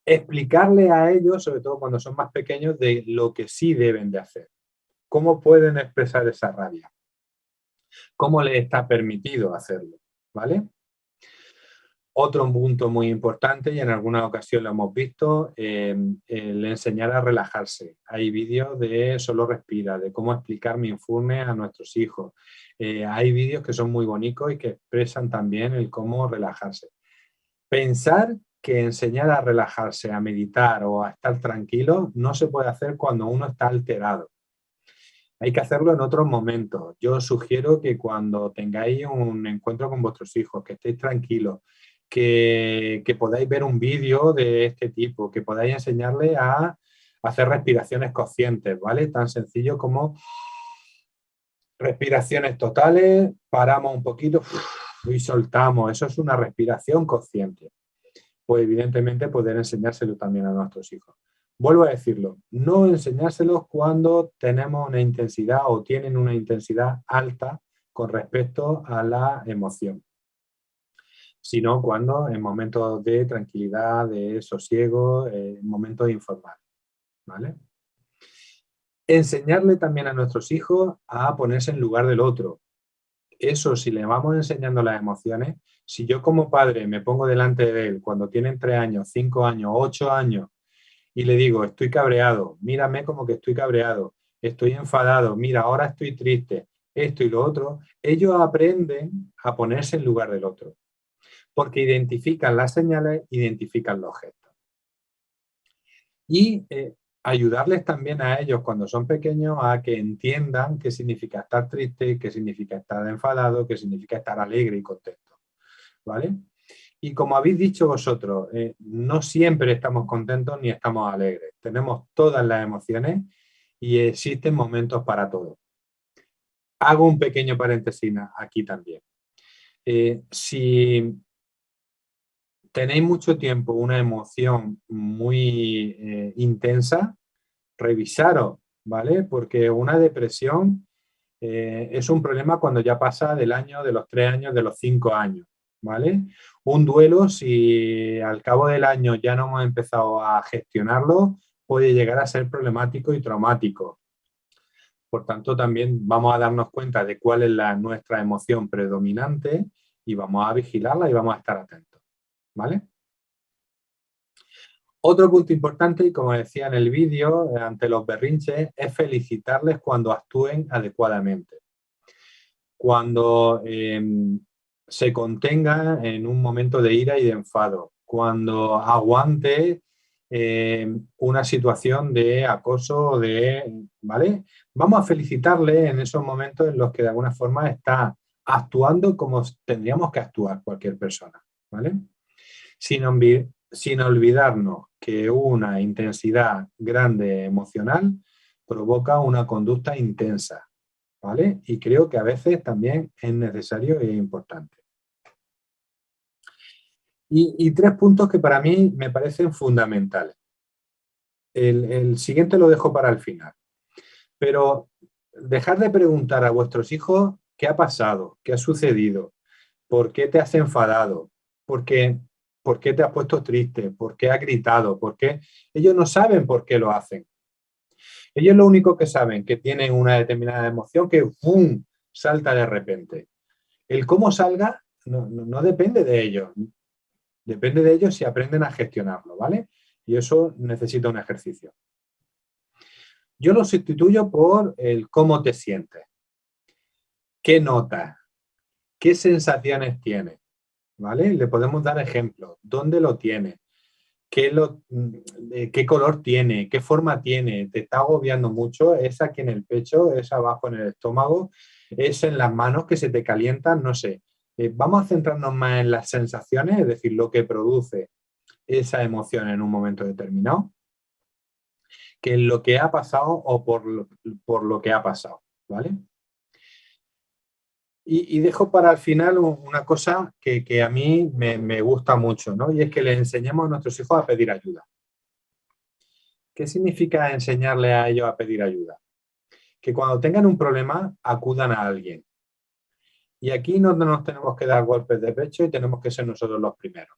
Explicarle a ellos, sobre todo cuando son más pequeños, de lo que sí deben de hacer. ¿Cómo pueden expresar esa rabia? ¿Cómo les está permitido hacerlo? ¿Vale? Otro punto muy importante, y en alguna ocasión lo hemos visto, el enseñar a relajarse. Hay vídeos de Solo Respira, de cómo explicar mindfulness a nuestros hijos. Hay vídeos que son muy bonitos y que expresan también el cómo relajarse. Pensar que enseñar a relajarse, a meditar o a estar tranquilo no se puede hacer cuando uno está alterado. Hay que hacerlo en otros momentos. Yo os sugiero que cuando tengáis un encuentro con vuestros hijos, que estéis tranquilos, que podáis ver un vídeo de este tipo, que podáis enseñarle a hacer respiraciones conscientes, ¿vale? Tan sencillo como respiraciones totales, paramos un poquito y soltamos. Eso es una respiración consciente. Pues evidentemente poder enseñárselo también a nuestros hijos. Vuelvo a decirlo, no enseñárselos cuando tenemos una intensidad o tienen una intensidad alta con respecto a la emoción, sino cuando en momentos de tranquilidad, de sosiego, en momentos informales, ¿vale? Enseñarle también a nuestros hijos a ponerse en lugar del otro. Eso, si le vamos enseñando las emociones, si yo como padre me pongo delante de él cuando tienen 3 años, 5 años, 8 años y le digo, estoy cabreado, mírame como que estoy cabreado, estoy enfadado, mira, ahora estoy triste, esto y lo otro, ellos aprenden a ponerse en lugar del otro, porque identifican las señales, identifican los gestos. Y ayudarles también a ellos cuando son pequeños a que entiendan qué significa estar triste, qué significa estar enfadado, qué significa estar alegre y contento, ¿vale? Y como habéis dicho vosotros, no siempre estamos contentos ni estamos alegres. Tenemos todas las emociones y existen momentos para todo. Hago un pequeño paréntesis aquí también. Si tenéis mucho tiempo una emoción muy intensa, revisaros, ¿vale? Porque una depresión es un problema cuando ya pasa del año, de los 3 años, de los 5 años, ¿vale? Un duelo, si al cabo del año ya no hemos empezado a gestionarlo, puede llegar a ser problemático y traumático. Por tanto, también vamos a darnos cuenta de cuál es nuestra emoción predominante y vamos a vigilarla y vamos a estar atentos, ¿vale? Otro punto importante, y como decía en el vídeo, ante los berrinches, es felicitarles cuando actúen adecuadamente. Cuando se contenga en un momento de ira y de enfado, cuando aguante una situación de acoso, ¿vale? Vamos a felicitarle en esos momentos en los que de alguna forma está actuando como tendríamos que actuar cualquier persona, ¿vale? Sin olvidarnos que una intensidad grande emocional provoca una conducta intensa, ¿vale? Y creo que a veces también es necesario e importante. Y 3 puntos que para mí me parecen fundamentales. El siguiente lo dejo para el final. Pero dejar de preguntar a vuestros hijos qué ha pasado, qué ha sucedido, por qué te has enfadado, por qué te has puesto triste, por qué has gritado, por qué. Ellos no saben por qué lo hacen. Ellos lo único que saben que tienen una determinada emoción que ¡pum!, salta de repente. El cómo salga no depende de ellos. Depende de ellos si aprenden a gestionarlo, ¿vale? Y eso necesita un ejercicio. Yo lo sustituyo por el cómo te sientes. ¿Qué notas? ¿Qué sensaciones tienes? ¿Vale? Le podemos dar ejemplos. ¿Dónde lo tienes? ¿Qué color tiene? ¿Qué forma tiene? ¿Te está agobiando mucho? ¿Es aquí en el pecho? ¿Es abajo en el estómago? ¿Es en las manos que se te calientan? No sé. Vamos a centrarnos más en las sensaciones, es decir, lo que produce esa emoción en un momento determinado, que en lo que ha pasado o por lo que ha pasado, ¿vale? Y dejo para el final una cosa que a mí me gusta mucho, ¿no? Y es que le enseñemos a nuestros hijos a pedir ayuda. ¿Qué significa enseñarle a ellos a pedir ayuda? Que cuando tengan un problema acudan a alguien. Y aquí no nos tenemos que dar golpes de pecho y tenemos que ser nosotros los primeros.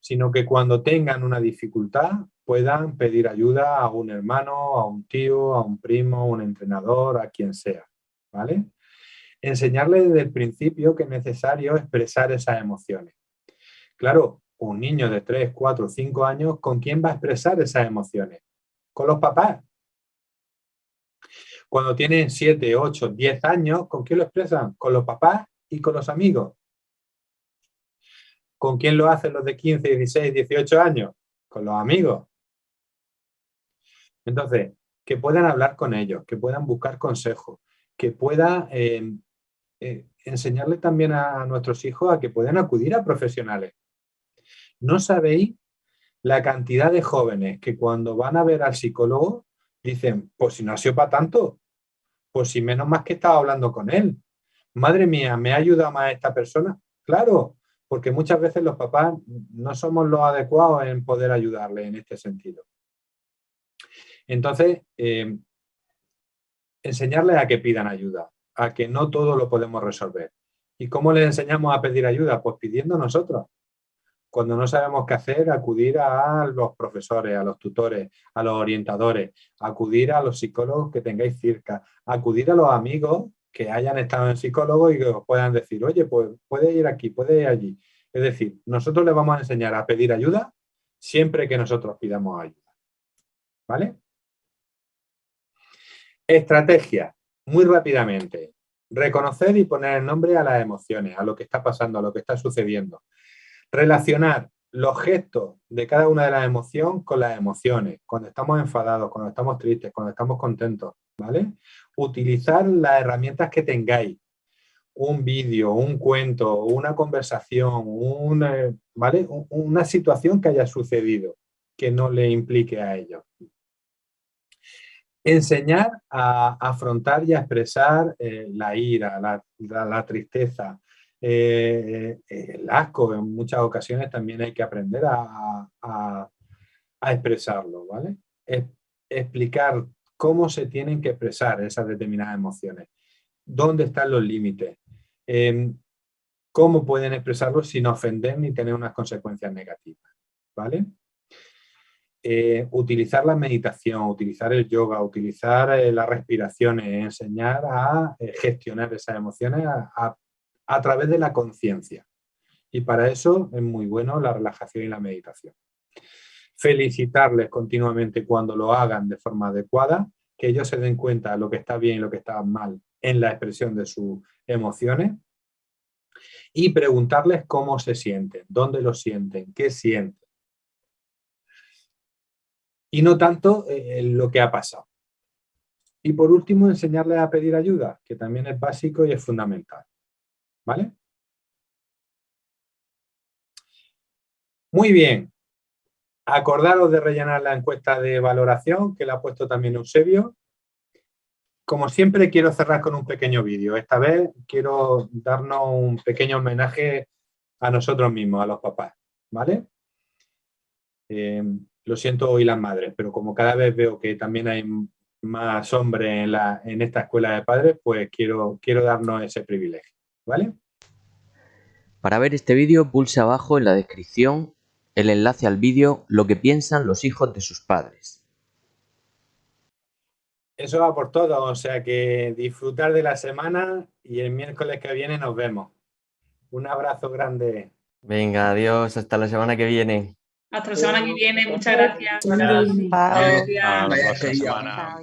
Sino que cuando tengan una dificultad puedan pedir ayuda a un hermano, a un tío, a un primo, a un entrenador, a quien sea, ¿vale? Enseñarle desde el principio que es necesario expresar esas emociones. Claro, un niño de 3, 4, 5 años, ¿con quién va a expresar esas emociones? Con los papás. Cuando tienen 7, 8, 10 años, ¿con quién lo expresan? Con los papás y con los amigos. ¿Con quién lo hacen los de 15, 16, 18 años? Con los amigos. Entonces, que puedan hablar con ellos, que puedan buscar consejos, que puedan enseñarle también a nuestros hijos a que puedan acudir a profesionales. ¿No sabéis la cantidad de jóvenes que cuando van a ver al psicólogo dicen, pues si no ha sido para tanto, pues si menos más que estaba hablando con él? Madre mía, ¿me ha ayudado más esta persona? Claro, porque muchas veces los papás no somos los adecuados en poder ayudarle en este sentido. Entonces, enseñarles a que pidan ayuda. a que no todo lo podemos resolver. ¿Y cómo les enseñamos a pedir ayuda? Pues pidiendo nosotros. Cuando no sabemos qué hacer, acudir a los profesores, a los tutores, a los orientadores, acudir a los psicólogos que tengáis cerca, acudir a los amigos que hayan estado en psicólogos y que os puedan decir, oye, pues puede ir aquí, puede ir allí. Es decir, nosotros les vamos a enseñar a pedir ayuda siempre que nosotros pidamos ayuda. ¿Vale? Estrategia, muy rápidamente. Reconocer y poner el nombre a las emociones, a lo que está pasando, a lo que está sucediendo. Relacionar los gestos de cada una de las emociones con las emociones, cuando estamos enfadados, cuando estamos tristes, cuando estamos contentos, ¿vale? Utilizar las herramientas que tengáis, un vídeo, un cuento, una conversación, ¿vale? Una situación que haya sucedido que no le implique a ellos. Enseñar a afrontar y a expresar la ira, la tristeza, el asco. En muchas ocasiones también hay que aprender a expresarlo, ¿vale? Explicar cómo se tienen que expresar esas determinadas emociones, dónde están los límites, cómo pueden expresarlo sin ofender ni tener unas consecuencias negativas, ¿vale? Utilizar la meditación, utilizar el yoga, utilizar las respiraciones, enseñar a gestionar esas emociones a través de la conciencia. Y para eso es muy bueno la relajación y la meditación. Felicitarles continuamente cuando lo hagan de forma adecuada, que ellos se den cuenta de lo que está bien y lo que está mal en la expresión de sus emociones. Y preguntarles cómo se sienten, dónde lo sienten, qué sienten. Y no tanto lo que ha pasado. Y por último, enseñarles a pedir ayuda, que también es básico y es fundamental. ¿Vale? Muy bien. Acordaros de rellenar la encuesta de valoración, que la ha puesto también Eusebio. Como siempre, quiero cerrar con un pequeño vídeo. Esta vez quiero darnos un pequeño homenaje a nosotros mismos, a los papás. ¿Vale? Lo siento hoy las madres, pero como cada vez veo que también hay más hombres en esta escuela de padres, pues quiero darnos ese privilegio, ¿vale? Para ver este vídeo, pulse abajo en la descripción el enlace al vídeo Lo que piensan los hijos de sus padres. Eso va por todo, o sea que disfrutar de la semana y el miércoles que viene nos vemos. Un abrazo grande. Venga, adiós, hasta la semana que viene. Hasta la semana que viene, muchas gracias. Semana que viene. Gracias. Hasta la próxima semana.